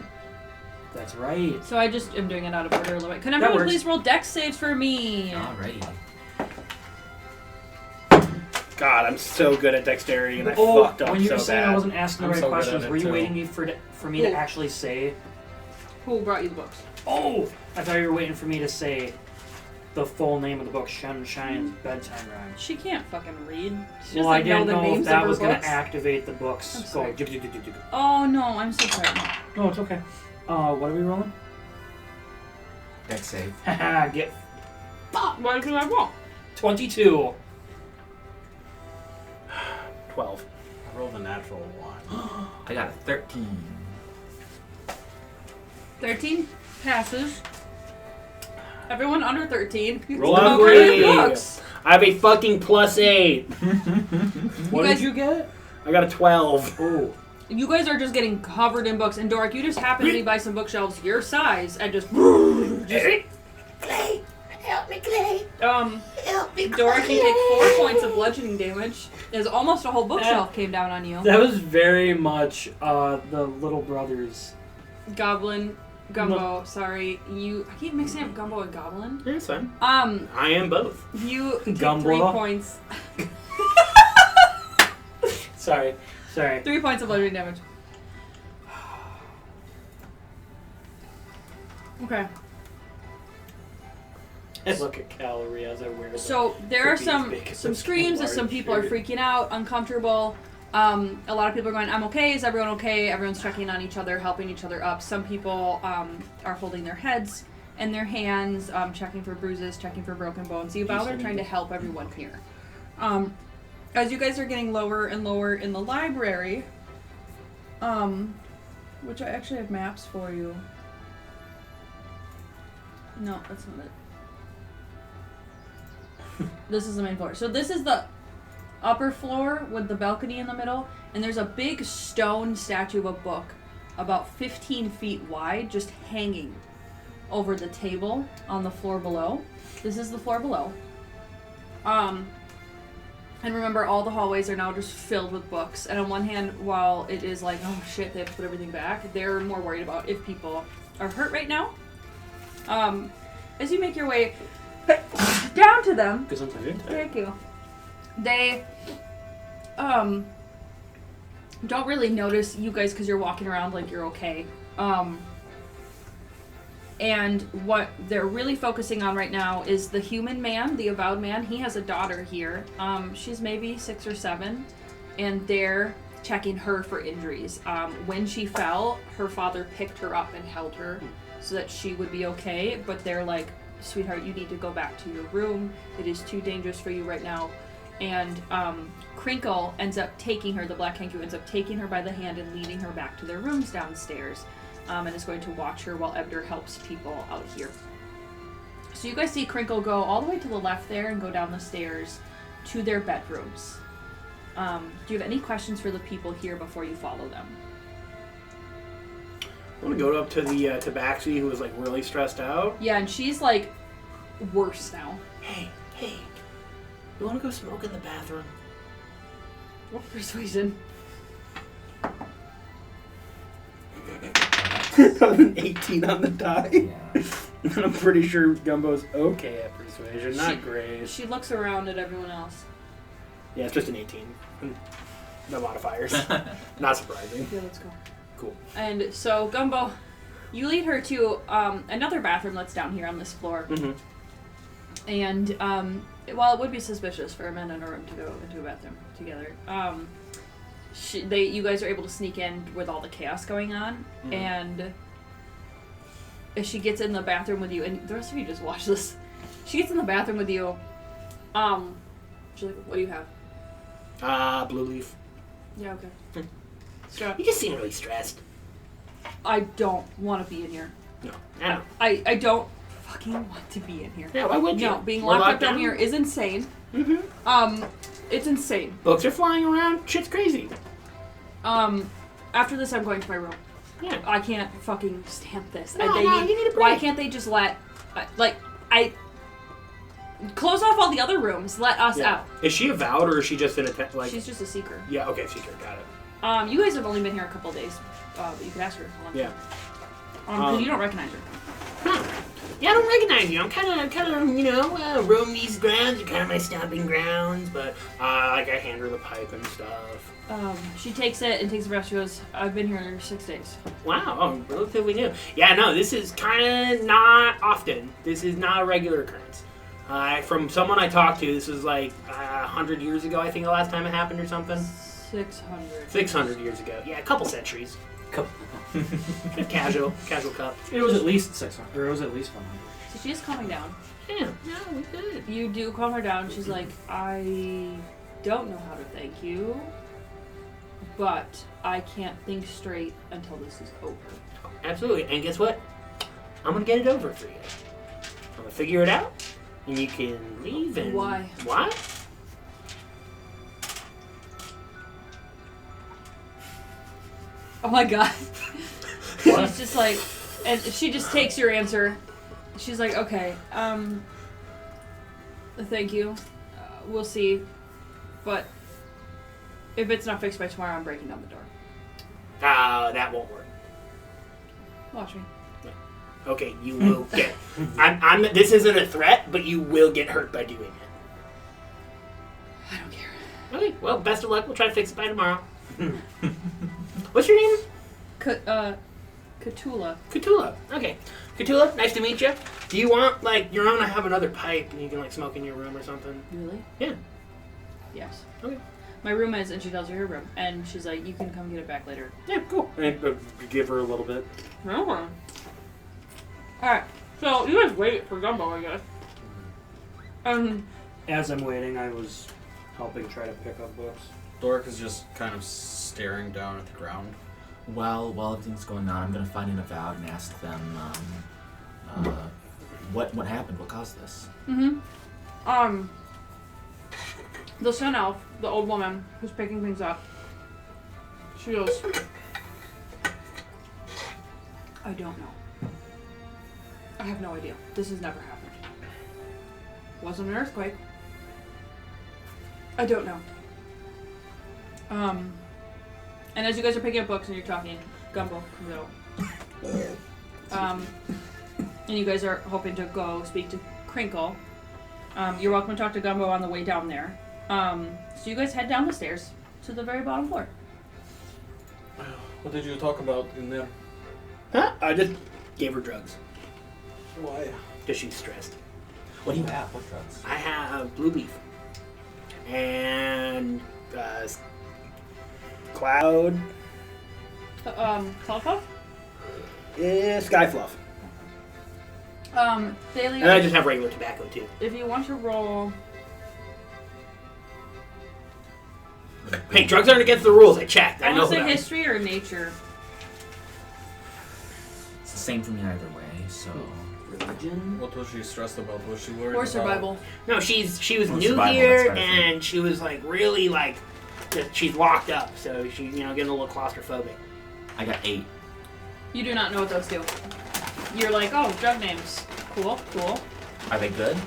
That's right. So I just am doing it out of order a little bit. Can That everyone works. please roll dex saves for me? Alrighty. God, I'm so good at dexterity, and I Oh, fucked up when you so were saying bad. I wasn't asking the I'm right so good at questions, it, were you too. waiting for me to Oh. actually say? Who brought you the books? Oh, I thought you were waiting for me to say the full name of the book, Shemshine's bedtime rhymes. She can't fucking read. She Well, I doesn't know didn't the know names if that of her was going books. to activate the books. I'm Go. sorry. Jig, jig, jig, jig, jig. Oh no, I'm so sorry. No, it's okay. What are we rolling? Dex save. Haha, get What did I roll? 22. 12. I rolled a natural 1. I got a 13. 13 passes. Everyone under 13. You Roll can on smoke green. your books. I have a fucking +8. What guys- did you get? I got a 12. Oh. You guys are just getting covered in books, and Doric, you just happen to be by some bookshelves your size, and just Clay, help me, Clay. Help me, Doric, you take 4 points of bludgeoning damage, as almost a whole bookshelf came down on you. That was very much the little brothers. Goblin, Gumbo, sorry, I keep mixing up Gumbo and Goblin. Yeah, it's fine. I am both. You take Gumbo. 3 points. Sorry. 3 points of bludgeoning damage. Okay. Look at Calorie as I wear the So there are Could be some as big as some a screams as some large people are shirt. freaking out, uncomfortable. A lot of people are going, "I'm okay. Is everyone okay?" Everyone's checking on each other, helping each other up. Some people are holding their heads and their hands, checking for bruises, checking for broken bones. You about are trying to help everyone here. As you guys are getting lower and lower in the library, which I actually have maps for you. No, that's not it. This is the main floor. So this is the upper floor with the balcony in the middle, and there's a big stone statue of a book about 15 feet wide just hanging over the table on the floor below. This is the floor below. And remember, all the hallways are now just filled with books. And on one hand, while it is like, oh shit, they have to put everything back, they're more worried about if people are hurt right now. As you make your way down to them. Gesundheit. Thank you. They, don't really notice you guys because you're walking around like you're okay. And what they're really focusing on right now is the human man, the avowed man. He has a daughter here. She's maybe 6 or 7, and they're checking her for injuries. When she fell, her father picked her up and held her so that she would be okay, but they're like, sweetheart, you need to go back to your room. It is too dangerous for you right now. And Crinkle ends up taking her, the Black Kenku ends up taking her by the hand and leading her back to their rooms downstairs. And is going to watch her while Ebder helps people out here. So you guys see Crinkle go all the way to the left there and go down the stairs to their bedrooms. Do you have any questions for the people here before you follow them? I want to go up to the Tabaxi who was like really stressed out. Yeah, and she's like worse now. Hey, you want to go smoke in the bathroom? What persuasion? An 18 on the die. Yeah. I'm pretty sure Gumbo's okay at persuasion, not great. She looks around at everyone else. Yeah, it's just an 18. No modifiers. Not surprising. Yeah, let's go. Cool. And so, Gumbo, you lead her to another bathroom that's down here on this floor. Mm-hmm. And while it would be suspicious for a man in a room to go into a bathroom together, you guys are able to sneak in with all the chaos going on. And if she gets in the bathroom with you, and the rest of you just watch this, she gets in the bathroom with you. She's like, what do you have? Blue leaf. Yeah, okay. So You just seem really stressed. I don't want to be in here. No, I know. I don't fucking want to be in here. Yeah, why would you? No, being We're locked up down here is insane. Mm-hmm. It's insane. Books are flying around. Shit's crazy. After this, I'm going to my room. Yeah. I can't fucking stand this. No, you need a break. Why can't they just let, close off all the other rooms, let us out. Is she avowed or is she just in a like? She's just a seeker. Yeah. Okay, secret. Got it. You guys have only been here a couple of days, but you could ask her. Yeah. Because you don't recognize her. Yeah, I don't recognize you. I'm kind of, roam these grounds. You're kind of my stomping grounds, but I hand her the pipe and stuff. She takes it and takes a breath. She goes, I've been here 6 days. Wow, relatively new. Yeah, no, this is kind of not often. This is not a regular occurrence. From someone I talked to, this was like 100 years ago, I think the last time it happened or something. 600. 600 years ago. Yeah, a couple centuries. Casual cup. It was at least 600, or it was at least 100. So she's calming down. Yeah, no, we good. You do calm her down. She's like, I don't know how to thank you, but I can't think straight until this is over. Absolutely. And guess what? I'm going to get it over for you. I'm going to figure it out, and you can leave and... Why? Why? Oh my god. She's just like, and she just takes your answer. She's like, okay, thank you. We'll see. But if it's not fixed by tomorrow, I'm breaking down the door. That won't work. Watch me. Okay, you will get... This isn't a threat, but you will get hurt by doing it. I don't care. Okay, well, best of luck. We'll try to fix it by tomorrow. What's your name? Cthulhu. Cthulhu. Okay. Cthulhu, nice to meet you. Do you want, you're gonna have another pipe and you can, smoke in your room or something? Really? Yeah. Yes. Okay. My room is, and she tells you her room, and she's like, you can come get it back later. Yeah, cool. And give her a little bit. Okay. Alright, so you guys wait for Gumbo, I guess. As I'm waiting, I was helping try to pick up books. Doric is just kind of staring down at the ground. Well, while everything's going on, I'm gonna find an avowed and ask them, what happened? What caused this? The Sun Elf, the old woman who's picking things up, she goes, I don't know. I have no idea. This has never happened. Wasn't an earthquake. I don't know. And as you guys are picking up books and you're talking, Gumbo comes out. And you guys are hoping to go speak to Crinkle. You're welcome to talk to Gumbo on the way down there. So you guys head down the stairs to the very bottom floor. What did you talk about in there? Huh? I just gave her drugs. Why? Because she's stressed. What do you have? What drugs? I have blue leaf. And cloud. Cloud Puff? Yeah, sky fluff. Thalia, And I just have regular tobacco too. if you want to roll... Hey, drugs aren't against the rules. I checked. I I know want to say that. history or nature. It's the same for me either way, so... Religion? What was she stressed about? Was she worried Or about? survival. No, she was Oh, new survival, here, that's better. and she was like really like she's locked up, so she's getting a little claustrophobic. I got 8. You do not know what those do. You're like, oh, drug names. Cool, cool. Are they good?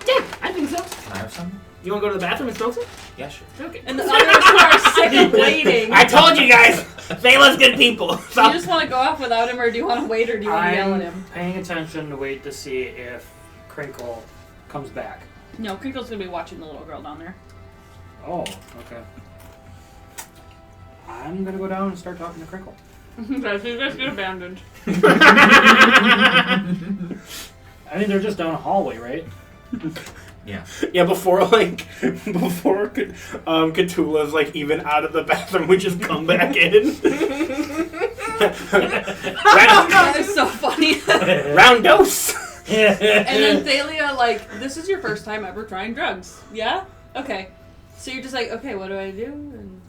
Yeah, I think so. Can I have some? You want to go to the bathroom and smoke some? Yeah, sure. Okay. And the others who are sick of waiting. I told you guys, Thala's good people. Do So. you just want to go off without him, or do you want to wait, or do you want to yell at him? I'm paying attention to wait to see if Crinkle comes back. No, Crinkle's going to be watching the little girl down there. Oh, okay. I'm gonna go down and start talking to Crinkle. Guys, you guys get abandoned. I mean, they're just down a hallway, right? Yeah. Yeah, before Cthulhu's like even out of the bathroom, we just come back in. That is so funny. Round dose. And then Thalia, like, this is your first time ever trying drugs. Yeah? Okay. So you're just like, okay, what do I do? And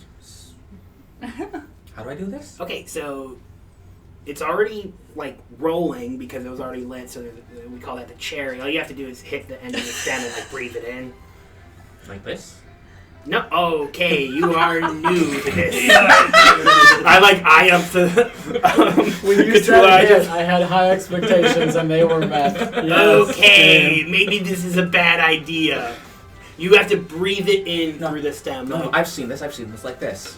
How do I do this? Okay, so it's already like rolling because it was already lit, so we call that the cherry. All you have to do is hit the end of the stem and like breathe it in. Like this? No, okay, you are new to this. I like eye up to When you said it, I had high expectations and they were met. Okay, maybe this is a bad idea. You have to breathe it in through the stem. No, like- I've seen this like this.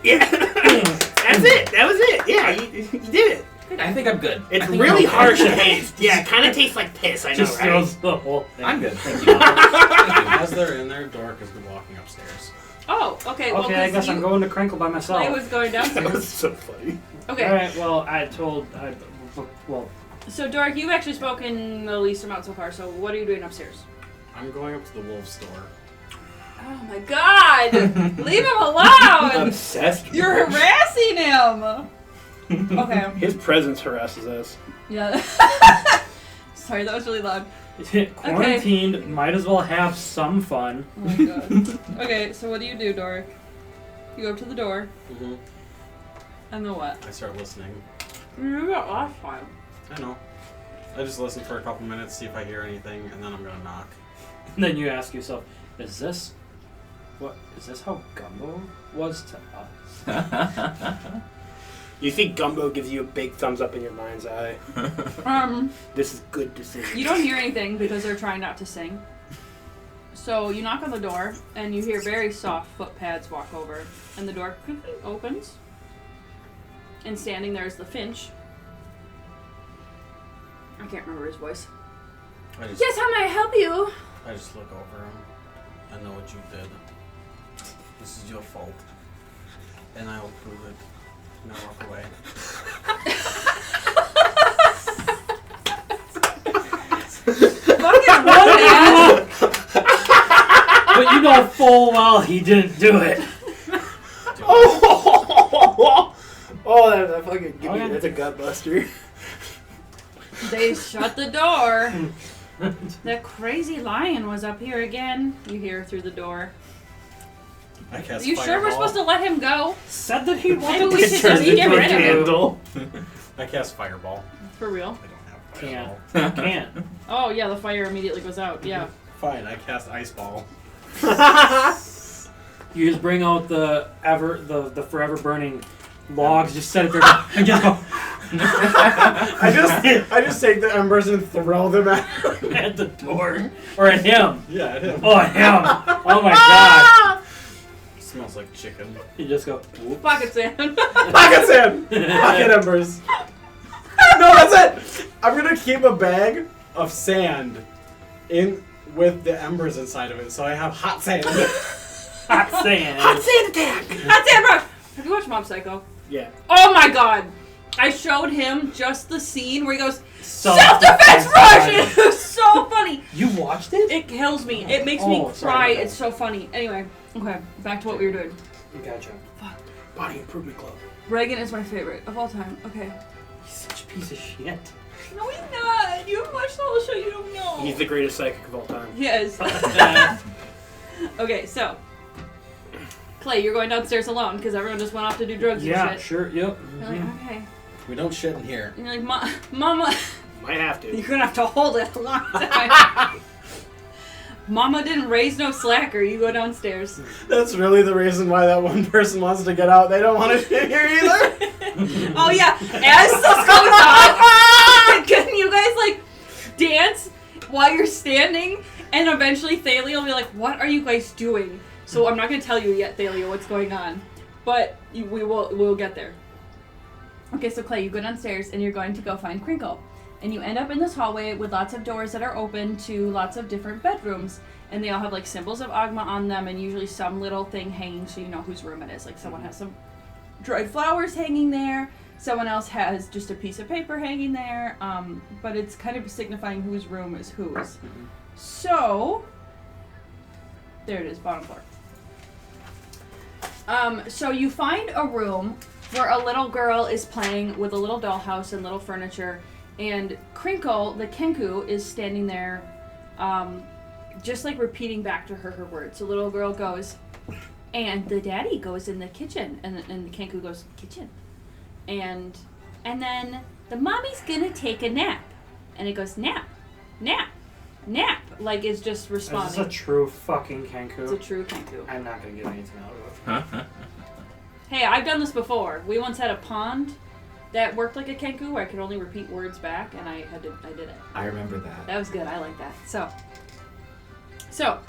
Yeah, that's it. That was it. Yeah, you did it. I think I'm good. It's I think really I'm okay. harsh taste. Yeah, it kind of tastes like piss. I know, Just right? throws the whole thing. I'm good, thank you. Thank you. As they're in there, Dork has been walking upstairs. oh, okay. Well, Okay, I guess I'm going to Crinkle by Clay myself. was going That was downstairs. so funny. Okay. Alright, well, well, So, Dork, you've actually spoken the least amount so far, so what are you doing upstairs? I'm going up to the wolf store. Oh my god! Leave him alone! Obsessed. You're harassing him! Okay. His presence harasses us. Yeah. Sorry, that was really loud. quarantined, might as well have some fun. Oh my god. Okay, so what do you do, Dork? You go up to the door, Mm-hmm. and then what? I start listening. You remember that last time. I know. I just listen for a couple minutes, see if I hear anything, and then I'm gonna knock. And then you ask yourself, is this how Gumbo was to us? You think Gumbo gives you a big thumbs up in your mind's eye? This is good decision. You don't hear anything because they're trying not to sing. So you knock on the door, and you hear very soft foot pads walk over, and the door opens. And standing there is the Finch. I can't remember his voice. Yes, how may I help you? I just look over him. I know what you did. This is your fault. And I will prove it. And I walk away. Fucking run, man! But you know full well he didn't do it. Oh, that fucking Okay. that's a gut buster. They shut the door. That crazy lion was up here again. You hear through the door. I cast Are you sure Fireball. we're supposed to let him go? Said that he Maybe wanted we to should Turns just get into a rid of him. candle. I cast Fireball. For real? I don't have Can't. Fireball. Can't. Oh yeah, the fire immediately goes out. Yeah. Fine, I cast Ice Ball. You just bring out the forever burning logs, just set it there and just go I just take the embers and throw them at the door. Or at him. Yeah, at him. Oh, at him. Oh my god. It smells like chicken. You just go, whoop. Pocket sand. Pocket sand! Pocket embers. No, that's it! I'm gonna keep a bag of sand in with the embers inside of it. So I have hot sand. Hot sand. Hot sand attack! Hot sand rush! Have you watched Mob Psycho? Yeah. Oh my god! I showed him just the scene where he goes, Self-defense self-defense rush! It was so funny. You watched it? It kills me. It makes me cry. sorry. It's so funny. Anyway, okay, back to what we were doing. Gotcha. Body Improvement Club. Reagan is my favorite of all time. Okay. He's such a piece of shit. No, he's not. You haven't watched the whole show. You don't know. He's the greatest psychic of all time. Yes. Okay, so Clay, you're going downstairs alone because everyone just went off to do drugs Yeah, and shit. sure, yep. You're like, okay. We don't shit in here. And you're like, Mama, Might have to. you're gonna have to hold it a long time. Mama didn't raise no slacker. You go downstairs. That's really the reason why that one person wants to get out. They don't want to sit here either. Oh yeah, as this goes on, can you guys like dance while you're standing? And eventually Thalia will be like, "What are you guys doing?" So I'm not gonna tell you yet, Thalia, what's going on, but we'll get there. Okay, so Clay, you go downstairs and you're going to go find Crinkle. And you end up in this hallway with lots of doors that are open to lots of different bedrooms. And they all have like symbols of Agma on them and usually some little thing hanging so you know whose room it is. Like someone has some dried flowers hanging there. Someone else has just a piece of paper hanging there. But it's kind of signifying whose room is whose. So, there it is, bottom floor. So you find a room where a little girl is playing with a little dollhouse and little furniture. And Crinkle, the Kenku, is standing there, just like repeating back to her words. The little girl goes, and the daddy goes in the kitchen, and the Kenku goes, kitchen. And then the mommy's gonna take a nap. And it goes, nap, nap, nap. Like it's just responding. Is this a true fucking Kenku? It's a true Kenku. I'm not gonna get anything out of it. Hey, I've done this before. We once had a pond that worked like a Kenku where I could only repeat words back, and I did it. I remember that. That was good. I like that. So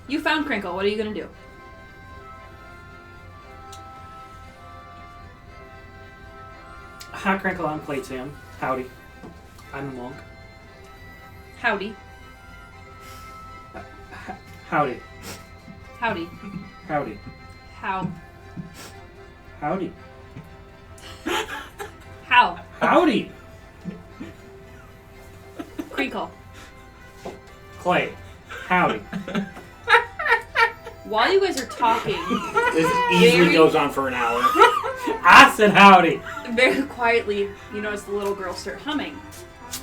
you found Crinkle. What are you gonna do? Hi, Crinkle, I'm Plate Sam. Howdy. I'm a monk. Howdy. Howdy. Howdy. Howdy. How? Howdy. How? Howdy. Crinkle. Clay. Howdy. While you guys are talking, This easily Very- goes on for an hour. I said howdy. very quietly, you notice the little girl start humming.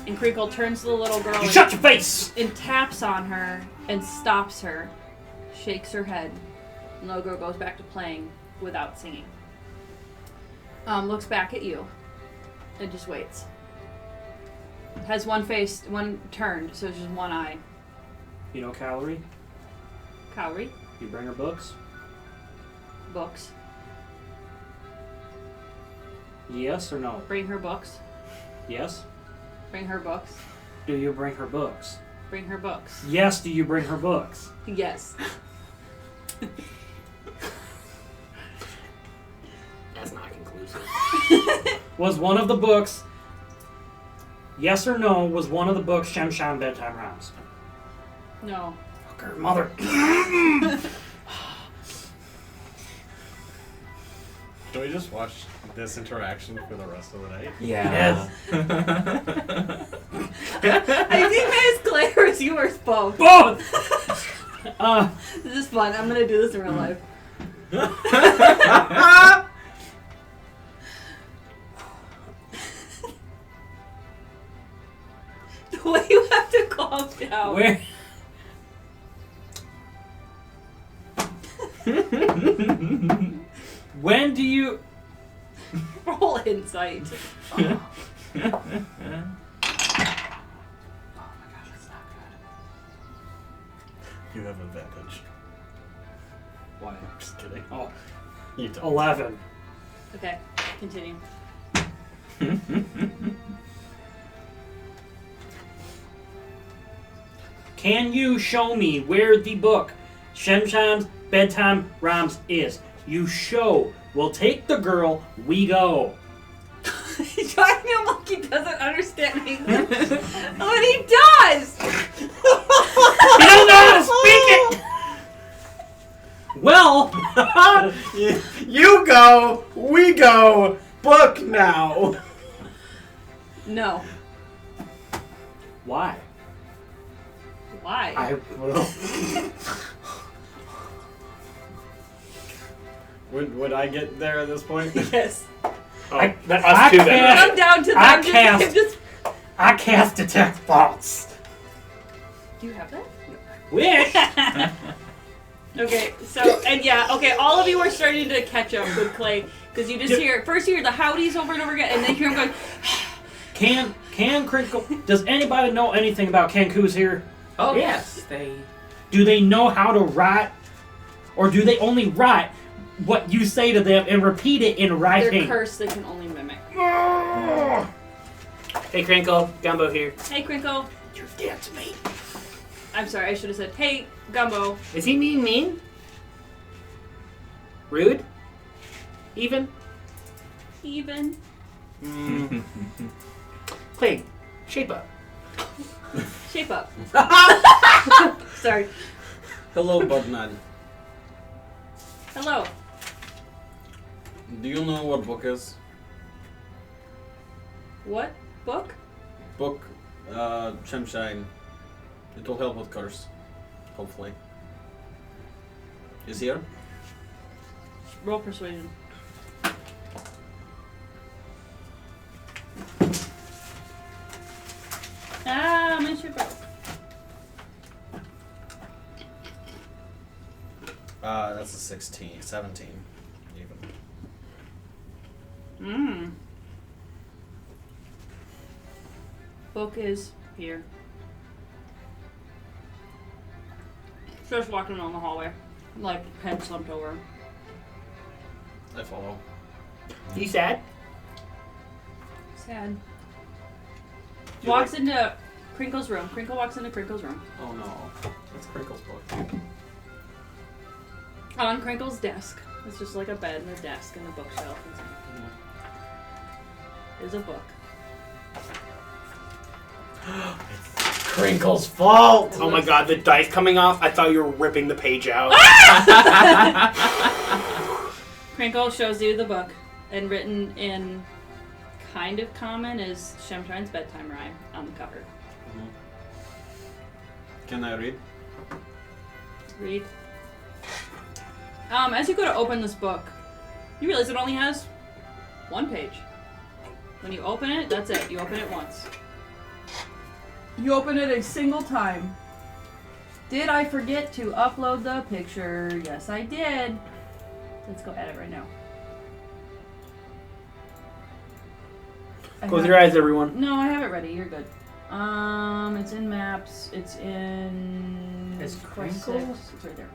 And Crinkle turns to the little girl You shut your face! and taps on her and stops her, shakes her head. And the little girl goes back to playing without singing. Looks back at you and just waits. Has one face, one turned, so it's just one eye. You know Calorie? Cowrie, You bring her books? books. Yes or no? Bring her books. Yes? Bring her books. Do you bring her books? Bring her books. Yes, do you bring her books? Yes. That's not conclusive. Was one of the books, yes or no, was one of the books Shem Sham Bedtime Rhymes? No. Fucker, mother. Do we just watch this interaction for the rest of the night? Yeah. I think Miss Claire is yours both. Both! This is fun. I'm gonna do this in real life. The way you have to calm down. Where? When do you... Roll insight. Oh my gosh, that's not good. You have advantage. Why? I'm just kidding. Oh, You don't. 11. Okay, continue. Can you show me where the book Shem Sham's Bedtime Rhymes is? You show. We'll take the girl. We go. I him like he doesn't understand English. But he does! You don't know how to speak it! Well, You go, we go, book now. No. why? Why? I will. Would I get there at this point? Yes. Oh, I us two can't- then. I'm down to I them. cast- Just... I cast detect thoughts. Do you have that? Wish. Okay, so, and yeah, okay, all of you are starting to catch up with Clay, because you just hear, first you hear the howdies over and over again, and then you hear him going, Can Crinkle? Does anybody know anything about Cancu's here? Oh yes, they. Do they know how to write, or do they only write what you say to them and repeat it in they're writing? cursed, they can only mimic. Hey, Crinkle. Gumbo here. Hey, Crinkle. You're dead to me. I'm sorry, I should have said, hey, Gumbo. Is he being mean? Rude? Even? Even. Clay, shape up. Shape up. Sorry. Hello, Budnut. Hello. Do you know what book is? What? Book? Book, Shemshine. It will help with curse. Hopefully. Is here? Roll persuasion. Ah, my ship broke. That's a 16. 17. Even. Book is here. Just walking along the hallway. Like, head slumped over. I follow. You sad? Sad. Do you Walks into Crinkle's room. Crinkle walks into Crinkle's room. Oh no. That's Crinkle's book. On Crinkle's desk. It's just like a bed and a desk and a bookshelf. Is a book. Crinkle's fault. Oh my god, the dice coming off. I thought you were ripping the page out. Crinkle shows you the book, and written in kind of common is Shemshine's bedtime rhyme on the cover. Can I read? Read. As you go to open this book, you realize it only has one page. When you open it, that's it. You open it once. You open it a single time. Did I forget to upload the picture? Yes, I did. Let's go edit right now. Close your eyes, everyone. No, I have it ready. You're good. It's in maps. It's in. Is Quest Crinkle? 6. It's right there.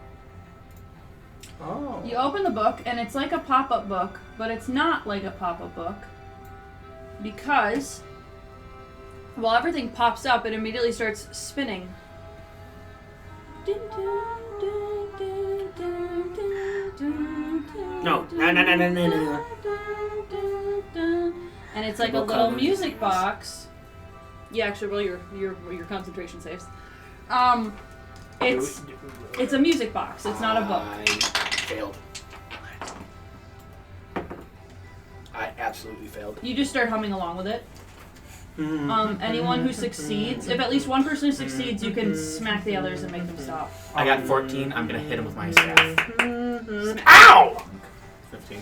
Oh. You open the book, and it's like a pop-up book, but it's not like a pop-up book because while everything pops up, it immediately starts spinning. No. No. And it's like a little music box. You actually roll your concentration saves. It's a music box. It's not a book. I failed. I absolutely failed. You just start humming along with it. Anyone who succeeds, if at least one person succeeds, you can smack the others and make them stop. I got 14. I'm gonna hit him with my staff. Ow! 15.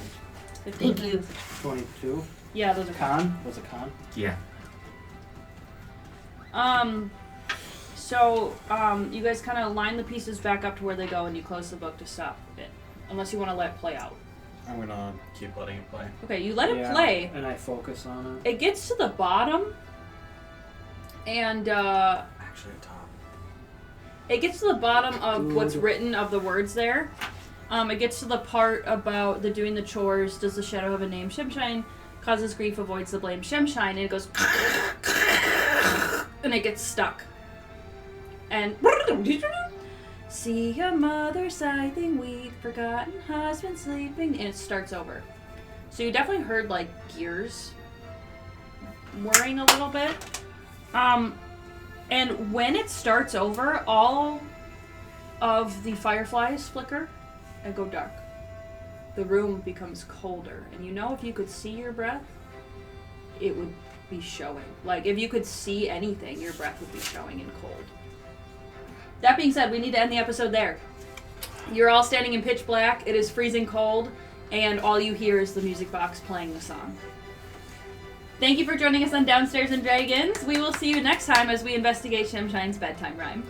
Thank you. 22. Yeah, those are Con? Was it con? Yeah. You guys kind of line the pieces back up to where they go, and you close the book to stop it, unless you want to let it play out. I'm gonna keep letting it play. Okay, you let it play. And I focus on it. It gets to the bottom, and Actually, top. it gets to the bottom of what's written of the words there. It gets to the part about the doing the chores. Does the shadow have a name? Shemshine causes grief, avoids the blame. Shemshine, and it goes, and it gets stuck. And see your mother scything wheat, forgotten husband sleeping, and it starts over. So you definitely heard like gears whirring a little bit. And when it starts over, all of the fireflies flicker and go dark. The room becomes colder. And you know if you could see your breath, it would be showing. Like, if you could see anything, your breath would be showing in cold. That being said, we need to end the episode there. You're all standing in pitch black, it is freezing cold, and all you hear is the music box playing the song. Thank you for joining us on Downstairs and Dragons. We will see you next time as we investigate Shemshine's bedtime rhyme.